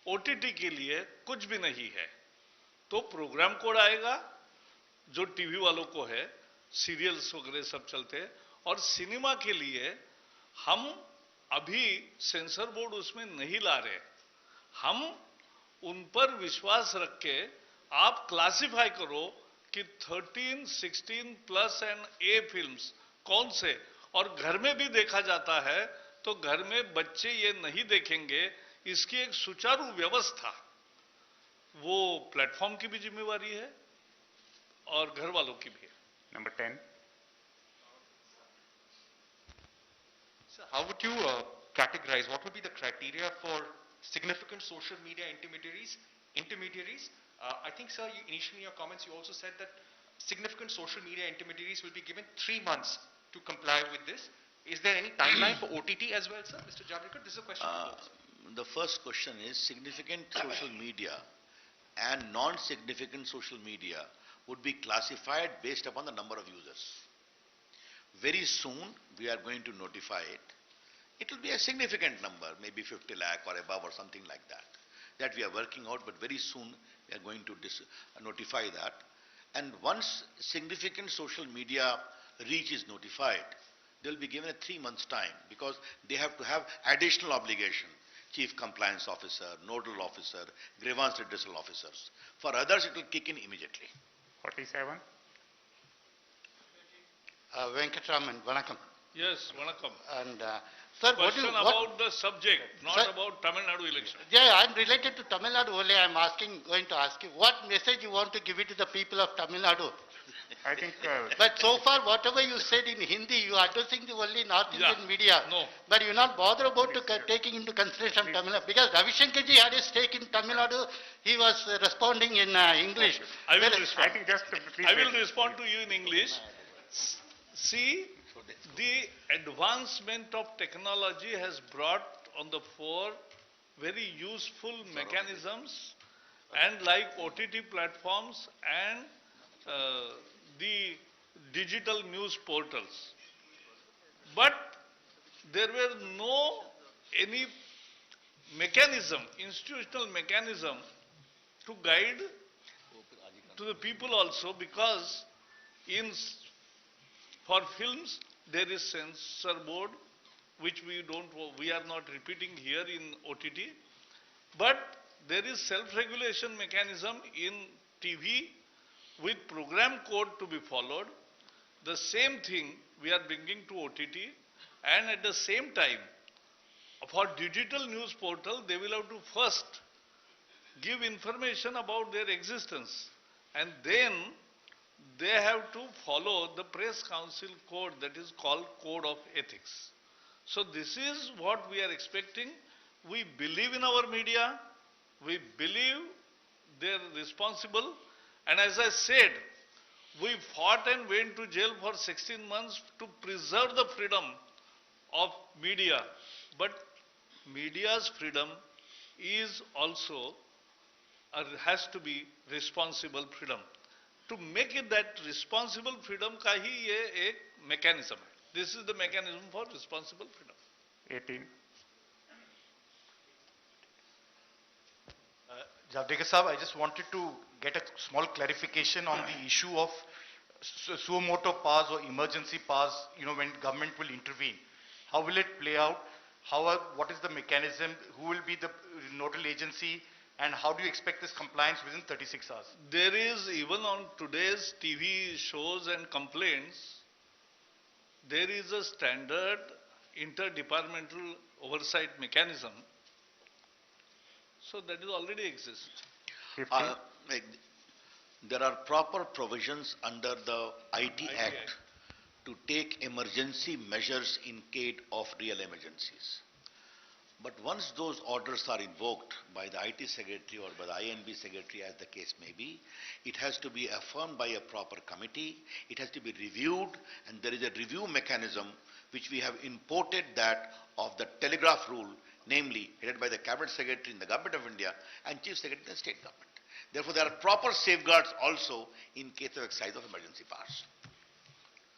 ओटीटी के लिए कुछ भी नहीं है। तो प्रोग्राम कोड आएगा जो टीवी वालों को है, सीरियल्स वगैरह सब चलते हैं, और सिनेमा के लिए हम अभी सेंसर बोर्ड उसमें नहीं ला रहे। हम उन पर विश्वास रख के आप क्लासिफाई करो कि 13, 16 प्लस एंड ए फिल्म्स कौन से, और घर में भी देखा जाता है तो घर में बच्चे ये नहीं देखेंगे, इसकी एक सुचारू व्यवस्था वो प्लेटफॉर्म की भी जिम्मेवारी है और घर वालों की भी है। Number 10. So how would you categorize, what would be the criteria for significant social media intermediaries? I think, sir, initially in your comments you also said that significant social media intermediaries will be given 3 months to comply with this. Is there any timeline for OTT as well, sir? Mr. Javadekar, this is a question for both. The first question is significant social media and non-significant social media would be classified based upon the number of users. Very soon, we are going to notify it. It will be a significant number, maybe 50 lakh or above or something like that. That we are working out, but very soon we are going to notify that. And once significant social media reach is notified, they will be given a 3 months time because they have to have additional obligation. Chief Compliance Officer, Nodal Officer, Grievance Redressal Officers. For others, it will kick in immediately. 47. Venkatraman, Vanakkam. Yes, Vanakkam. And sir, Question about the subject, not Sir, about Tamil Nadu election. Yeah, I'm related to Tamil Nadu only. I'm going to ask you, what message you want to give it to the people of Tamil Nadu? I think. But so far, whatever you said in Hindi, you are addressing the only North Indian media. No. But you're not bothered about taking into consideration Tamil Nadu. Because Ravi Shankar ji had a stake in Tamil Nadu. He was responding in English. I will respond. I think just please I will respond to you in English. See, the advancement of technology has brought on the fore very useful mechanisms, and like OTT platforms and the digital news portals. But there were any mechanism, institutional mechanism to guide to the people also, because for films there is censor board, which we are not repeating here in OTT, but there is self-regulation mechanism in TV with program code to be followed. The same thing we are bringing to OTT, and at the same time, for digital news portal, they will have to first give information about their existence, and then they have to follow the press council code, that is called Code of Ethics. So this is what we are expecting. We believe in our media, we believe they are responsible, and as I said, we fought and went to jail for 16 months to preserve the freedom of media. But media's freedom is also, has to be responsible freedom. To make it that responsible freedom ka hi ye ek mechanism hai. This is the mechanism for responsible freedom. 18. Javadekar Sahab, I just wanted to get a small clarification on the issue of suo motu powers or emergency powers, when government will intervene. How will it play out? What is the mechanism? Who will be the nodal agency? And how do you expect this compliance within 36 hours? There is, even on today's TV shows and complaints, there is a standard interdepartmental oversight mechanism. So that is already exists. There are proper provisions under the IT Act to take emergency measures in case of real emergencies. But once those orders are invoked by the IT Secretary or by the INB Secretary, as the case may be, it has to be affirmed by a proper committee, it has to be reviewed, and there is a review mechanism which we have imported, that of the telegraph rule, namely headed by the Cabinet Secretary in the Government of India and Chief Secretary in the State Government. Therefore, there are proper safeguards also in case of exercise of emergency powers.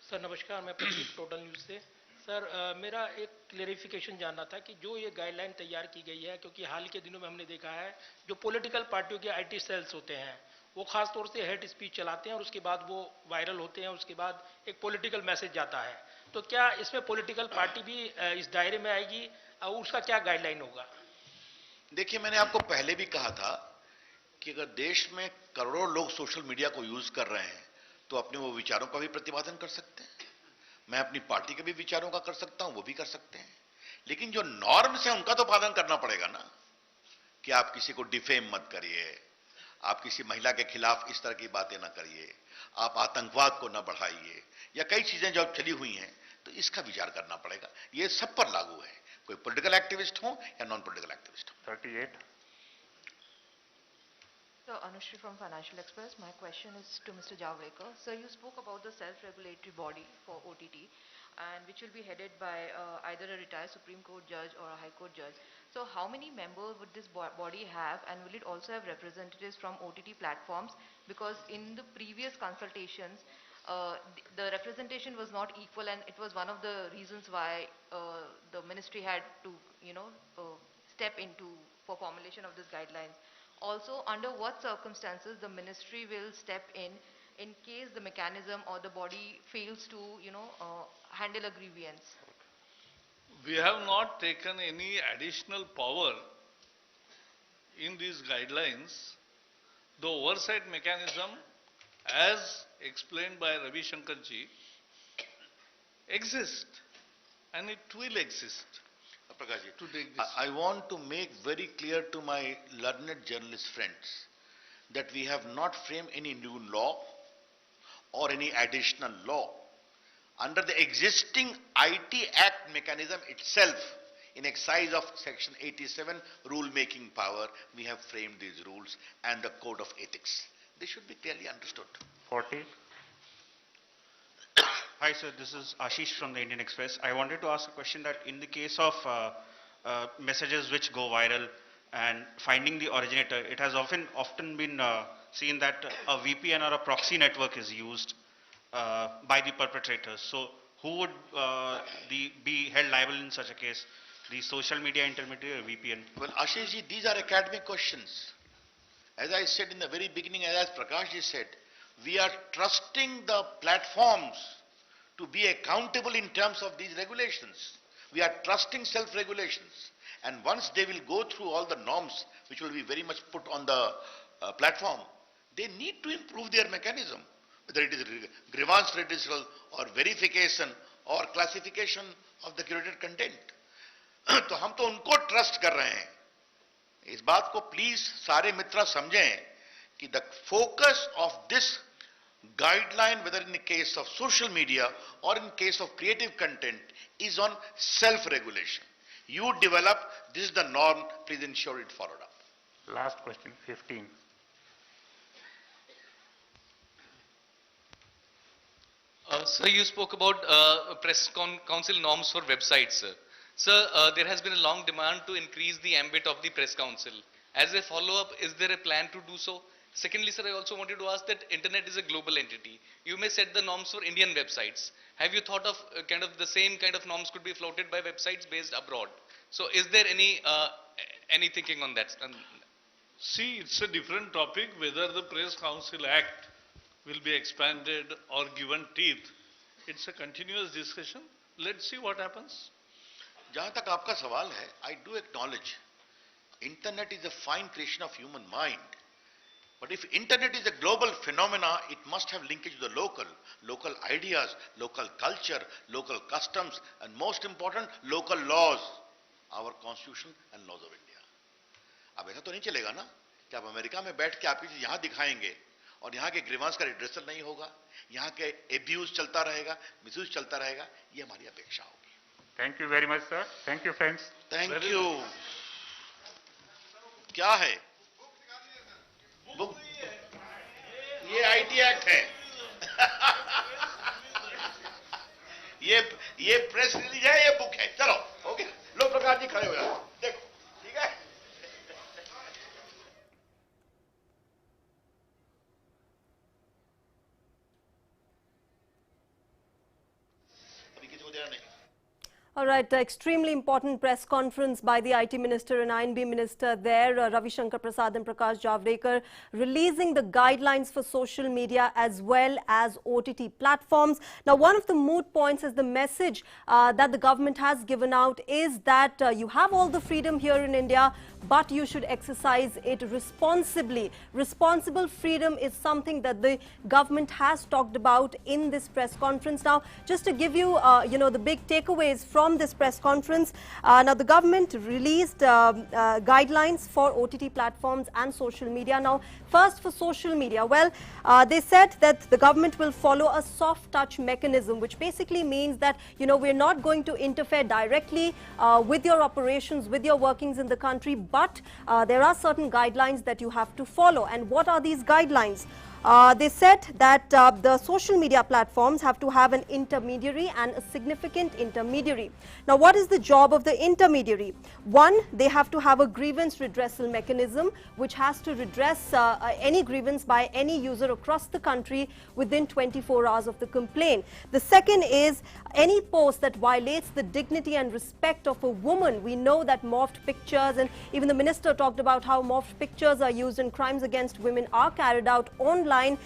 Sir नमस्कार, मैं Pradeep total news से। Sir मेरा एक clarification जानना था कि जो ये गाइडलाइन तैयार की गई है, क्योंकि हाल के दिनों में हमने देखा है जो पॉलिटिकल पार्टियों के आईटी सेल्स होते हैं वो खास तौर से हेट स्पीच चलाते हैं और उसके बाद वो वायरल होते हैं, उसके बाद एक पॉलिटिकल मैसेज जाता है। तो क्या इसमें पॉलिटिकल पार्टी भी इस दायरे में आएगी और उसका क्या गाइडलाइन होगा? देखिए, मैंने आपको पहले भी कहा था कि अगर देश में करोड़ों लोग सोशल मीडिया को यूज कर रहे हैं तो अपने वो विचारों का भी प्रतिपादन कर सकते हैं। मैं अपनी पार्टी के भी विचारों का कर सकता हूं, वो भी कर सकते हैं, लेकिन जो नॉर्म्स है उनका तो पालन करना पड़ेगा ना, कि आप किसी को डिफेम मत करिए, आप किसी महिला के खिलाफ इस तरह की बातें ना करिए, आप आतंकवाद को ना बढ़ाइए, या कई चीजें जो चली हुई हैं, तो इसका विचार करना पड़ेगा। ये सब पर लागू है, कोई पॉलिटिकल एक्टिविस्ट हो या नॉन पॉलिटिकल एक्टिविस्ट हो। 38. So, Anushri from Financial Express. My question is to Mr. Javadekar. Sir, you spoke about the self-regulatory body for OTT, and which will be headed by either a retired Supreme Court judge or a High Court judge. So how many members would this body have, and will it also have representatives from OTT platforms? Because in the previous consultations, the representation was not equal, and it was one of the reasons why the ministry had to, step into for formulation of these guidelines. Also, under what circumstances the ministry will step in case the mechanism or the body fails to, handle a grievance? We have not taken any additional power in these guidelines. The oversight mechanism, as explained by Ravi Shankar ji, exists, and it will exist. I want to make very clear to my learned journalist friends that we have not framed any new law or any additional law. Under the existing IT Act mechanism itself, in exercise of Section 87 rule-making power, we have framed these rules and the Code of Ethics. They should be clearly understood. 40. Hi sir, this is Ashish from the Indian Express. I wanted to ask a question that in the case of messages which go viral and finding the originator, it has often been seen that a VPN or a proxy network is used by the perpetrators. So who would be held liable in such a case? The social media intermediary or VPN? Well, Ashish ji, these are academic questions. As I said in the very beginning, as Prakash ji said, we are trusting the platforms to be accountable in terms of these regulations. We are trusting self-regulations. And once they will go through all the norms, which will be very much put on the platform, they need to improve their mechanism, whether it is grievance redressal or verification or classification of the curated content. तो हम तो उनको trust कर रहे हैं. इस बात को प्लीज सारे मित्र समझें कि the focus of this guideline, whether in the case of social media or in case of creative content, is on self-regulation. You develop, this is the norm, please ensure it followed up. Last question, 15. Sir, you spoke about press council norms for websites, sir. Sir, there has been a long demand to increase the ambit of the press council. As a follow-up, is there a plan to do so? Secondly, sir, I also wanted to ask that internet is a global entity. You may set the norms for Indian websites. Have you thought of kind of the same kind of norms could be floated by websites based abroad? So is there any thinking on that? See, it's a different topic whether the Press Council Act will be expanded or given teeth. It's a continuous discussion. Let's see what happens. जहां तक आपका सवाल है, I do acknowledge internet is a fine creation of human mind. But if internet is a global phenomena, it must have linkage to the local ideas, local culture, local customs, and most important, local laws, our constitution and laws of India. अब ऐसा तो नहीं चलेगा ना कि आप America में बैठ के आपकी चीज यहाँ दिखाएंगे और यहाँ के ग्रीवांस का रिड्रेसल नहीं होगा, यहाँ के एब्यूज चलता रहेगा, मिसयूज चलता रहेगा, ये हमारी अपेक्षा होगी. Thank you very much, sir. Thank you, friends. Thank you. क्या है? बुक ये आईटी एक्ट है. ये प्रेस रिलीज है, ये बुक है. चलो, ओके. लो प्रकाश जी खड़े हो जाओ. देखो, ठीक है. अभी किसी को देना नहीं. All right, extremely important press conference by the IT Minister and INB Minister there, Ravi Shankar Prasad and Prakash Javadekar, releasing the guidelines for social media as well as OTT platforms. Now, one of the moot points is the message that the government has given out is that you have all the freedom here in India, but you should exercise it responsibly. Responsible freedom is something that the government has talked about in this press conference. Now, just to give you, the big takeaways from this press conference, now the government released guidelines for OTT platforms and social media. Now, first for social media, well, they said that the government will follow a soft touch mechanism, which basically means that, we're not going to interfere directly with your operations, with your workings in the country, but there are certain guidelines that you have to follow. And what are these guidelines? They said that the social media platforms have to have an intermediary and a significant intermediary. Now, what is the job of the intermediary? One, they have to have a grievance redressal mechanism which has to redress any grievance by any user across the country within 24 hours of the complaint. The second is any post that violates the dignity and respect of a woman. We know that morphed pictures, and even the minister talked about how morphed pictures are used and crimes against women are carried out online.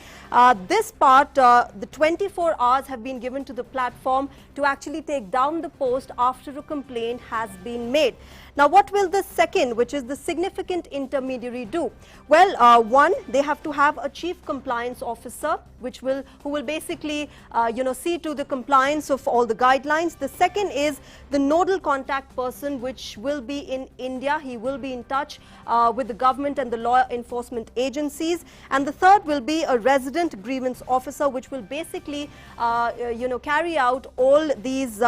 This part, the 24 hours have been given to the platform to actually take down the post after a complaint has been made. Now, what will the second, which is the significant intermediary, do? Well, one, they have to have a chief compliance officer, who will basically, see to the compliance of all the guidelines. The second is the nodal contact person, which will be in India. He will be in touch with the government and the law enforcement agencies. And the third will be a resident grievance officer, which will basically, carry out all these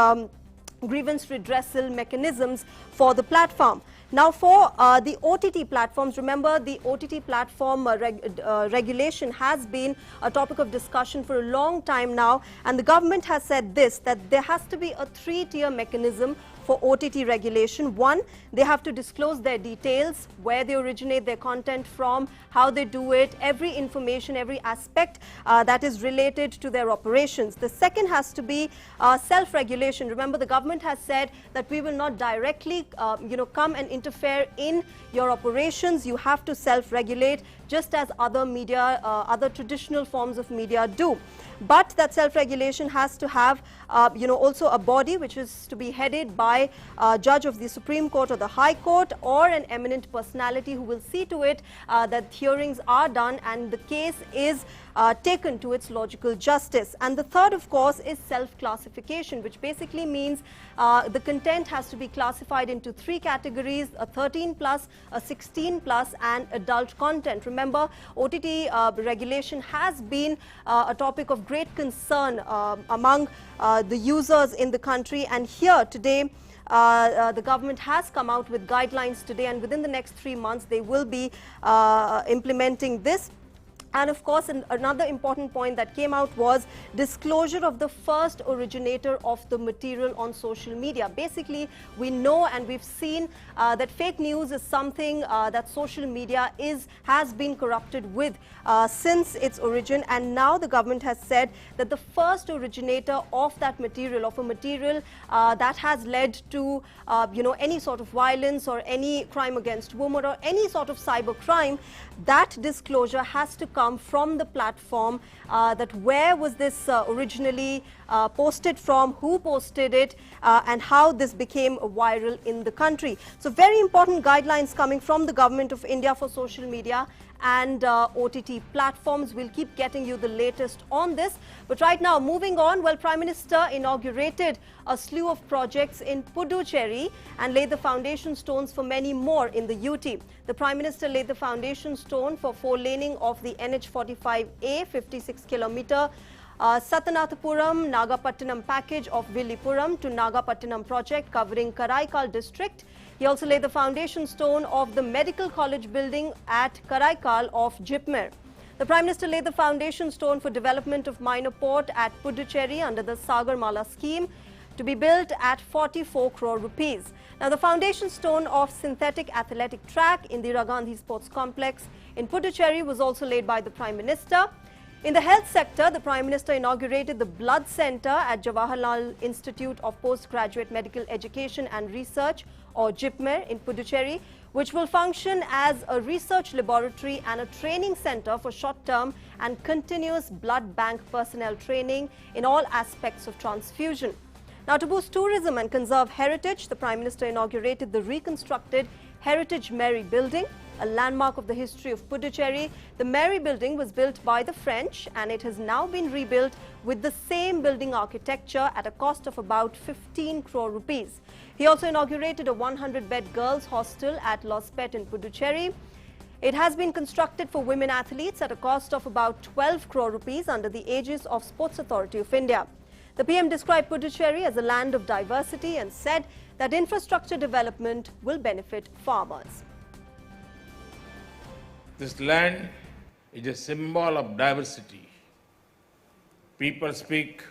grievance redressal mechanisms for the platform. Now, for the OTT platforms, remember the OTT platform regulation has been a topic of discussion for a long time now, and the government has said this, that there has to be a three-tier mechanism for OTT regulation. One, they have to disclose their details, where they originate their content from, how they do it, every information, every aspect that is related to their operations. The second has to be self-regulation. Remember, the government has said that we will not directly, come and interfere in your operations. You have to self-regulate just as other media, other traditional forms of media do. But that self-regulation has to have, also a body which is to be headed by a judge of the Supreme Court or the High Court, or an eminent personality who will see to it that hearings are done and the case is taken to its logical justice. And the third, of course, is self-classification, which basically means the content has to be classified into three categories: a 13+, a 16+, and adult content. Remember, OTT regulation has been a topic of great concern among the users in the country, and here today the government has come out with guidelines today, and within the next 3 months they will be implementing this. And of course, another important point that came out was disclosure of the first originator of the material on social media. Basically, we know and we've seen that fake news is something that social media has been corrupted with since its origin, and now the government has said that the first originator of that material, of a material that has led to any sort of violence or any crime against women or any sort of cyber crime, that disclosure has to come from the platform, that where was this originally posted from, who posted it, and how this became viral in the country. So very important guidelines coming from the Government of India for social media and OTT platforms. We'll keep getting you the latest on this. But right now, moving on, well, Prime Minister inaugurated a slew of projects in Puducherry and laid the foundation stones for many more in the UT. The Prime Minister laid the foundation stone for 4-laning of the NH45A 56-kilometer Satanathapuram Nagapattinam package of Villipuram to Nagapattinam project covering Karaikal district. He also laid the foundation stone of the Medical College building at Karaikal of Jipmer. The Prime Minister laid the foundation stone for development of minor port at Puducherry under the Sagarmala scheme to be built at 44 crore rupees. Now, the foundation stone of synthetic athletic track in the Indira Gandhi Sports Complex in Puducherry was also laid by the Prime Minister. In the health sector, the Prime Minister inaugurated the Blood Centre at Jawaharlal Institute of Postgraduate Medical Education and Research, or JIPMER, in Puducherry, which will function as a research laboratory and a training centre for short-term and continuous blood bank personnel training in all aspects of transfusion. Now, to boost tourism and conserve heritage, the Prime Minister inaugurated the reconstructed Heritage Mary Building, a landmark of the history of Puducherry. The Mary Building was built by the French and it has now been rebuilt with the same building architecture at a cost of about 15 crore rupees. He also inaugurated a 100-bed girls' hostel at Lospet in Puducherry. It has been constructed for women athletes at a cost of about 12 crore rupees under the aegis of Sports Authority of India. The PM described Puducherry as a land of diversity and said that infrastructure development will benefit farmers. This land is a symbol of diversity. People speak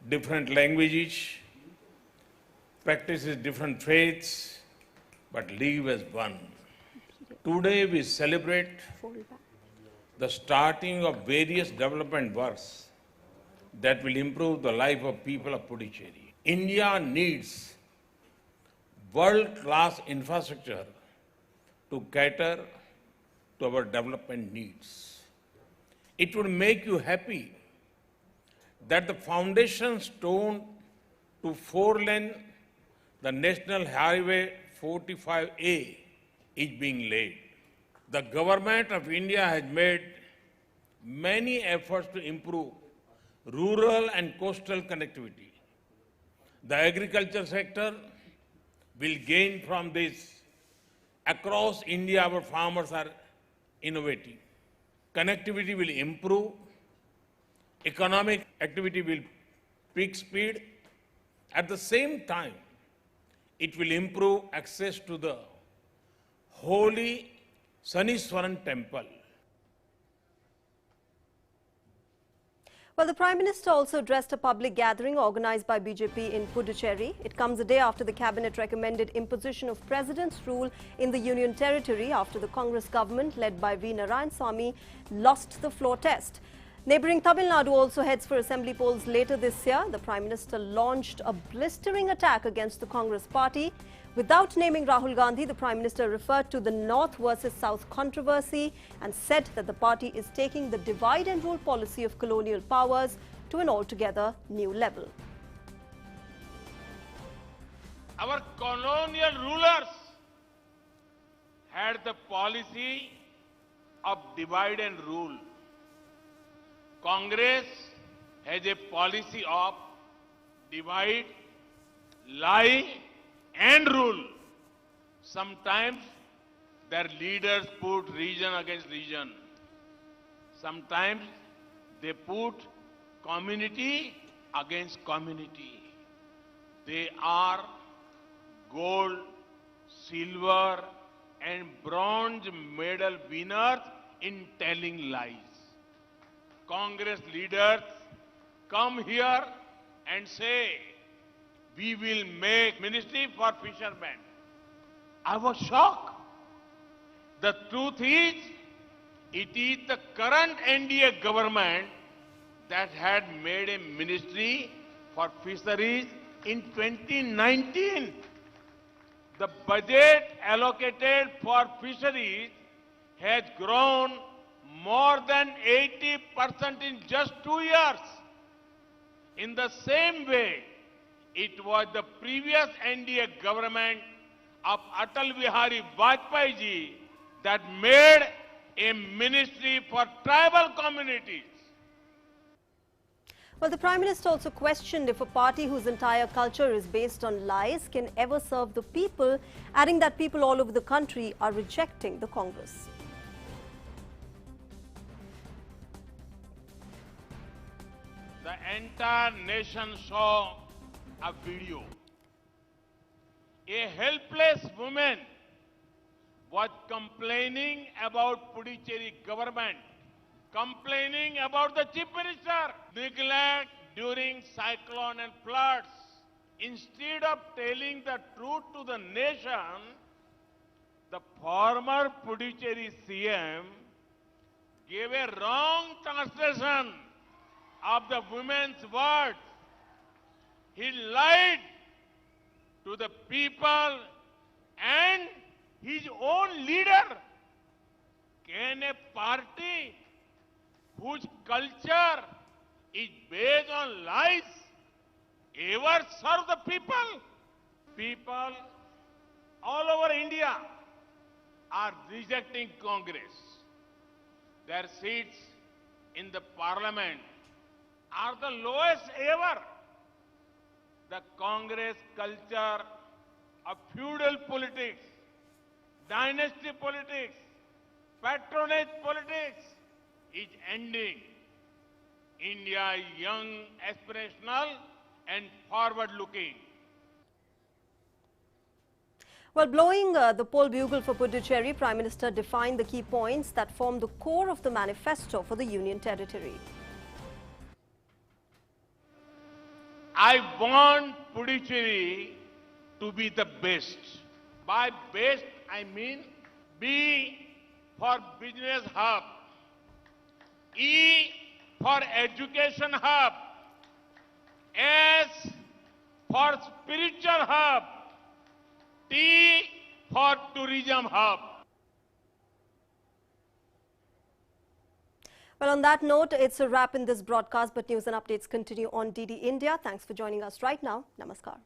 different languages, practices different faiths, but live as one. Today we celebrate the starting of various development works that will improve the life of people of Puducherry. India needs world-class infrastructure to cater to our development needs. It would make you happy that the foundation stone to four-lane the National Highway 45A is being laid. The Government of India has made many efforts to improve rural and coastal connectivity. The agriculture sector will gain from this. Across India, our farmers are innovating. Connectivity will improve. Economic activity will pick speed. At the same time, it will improve access to the holy Saniswaran temple. Well, the Prime Minister also addressed a public gathering organized by BJP in Puducherry. It comes a day after the Cabinet recommended imposition of President's rule in the Union Territory after the Congress government led by V. Narayanaswamy lost the floor test. Neighbouring Tamil Nadu also heads for assembly polls later this year. The Prime Minister launched a blistering attack against the Congress party. Without naming Rahul Gandhi, the Prime Minister referred to the North versus South controversy and said that the party is taking the divide and rule policy of colonial powers to an altogether new level. Our colonial rulers had the policy of divide and rule. Congress has a policy of divide, lie and rule. Sometimes their leaders put region against region. Sometimes they put community against community. They are gold, silver and bronze medal winners in telling lies. Congress leaders come here and say, we will make ministry for fishermen. I was shocked. The truth is, it is the current NDA government that had made a ministry for fisheries in 2019. The budget allocated for fisheries has grown more than 80% in just 2 years. In the same way, it was the previous NDA government of Atal Bihari Vajpayee ji that made a ministry for tribal communities. Well, the Prime Minister also questioned if a party whose entire culture is based on lies can ever serve the people, adding that people all over the country are rejecting the Congress. The entire nation saw a video. A helpless woman was complaining about Puducherry government, complaining about the Chief Minister, neglect during cyclone and floods. Instead of telling the truth to the nation, the former Puducherry CM gave a wrong translation of the women's words. He lied to the people and his own leader. Can a party whose culture is based on lies ever serve the people? People all over India are rejecting Congress. Their seats in the parliament are the lowest ever. The Congress culture of feudal politics, dynasty politics, patronage politics is ending. India is young, aspirational and forward-looking. Well, blowing the poll bugle for Puducherry, Prime Minister defined the key points that form the core of the manifesto for the Union Territory. I want Puducherry to be the best. By best, I mean B for business hub, E for education hub, S for spiritual hub, T for tourism hub. Well, on that note, it's a wrap in this broadcast, but news and updates continue on DD India. Thanks for joining us right now. Namaskar.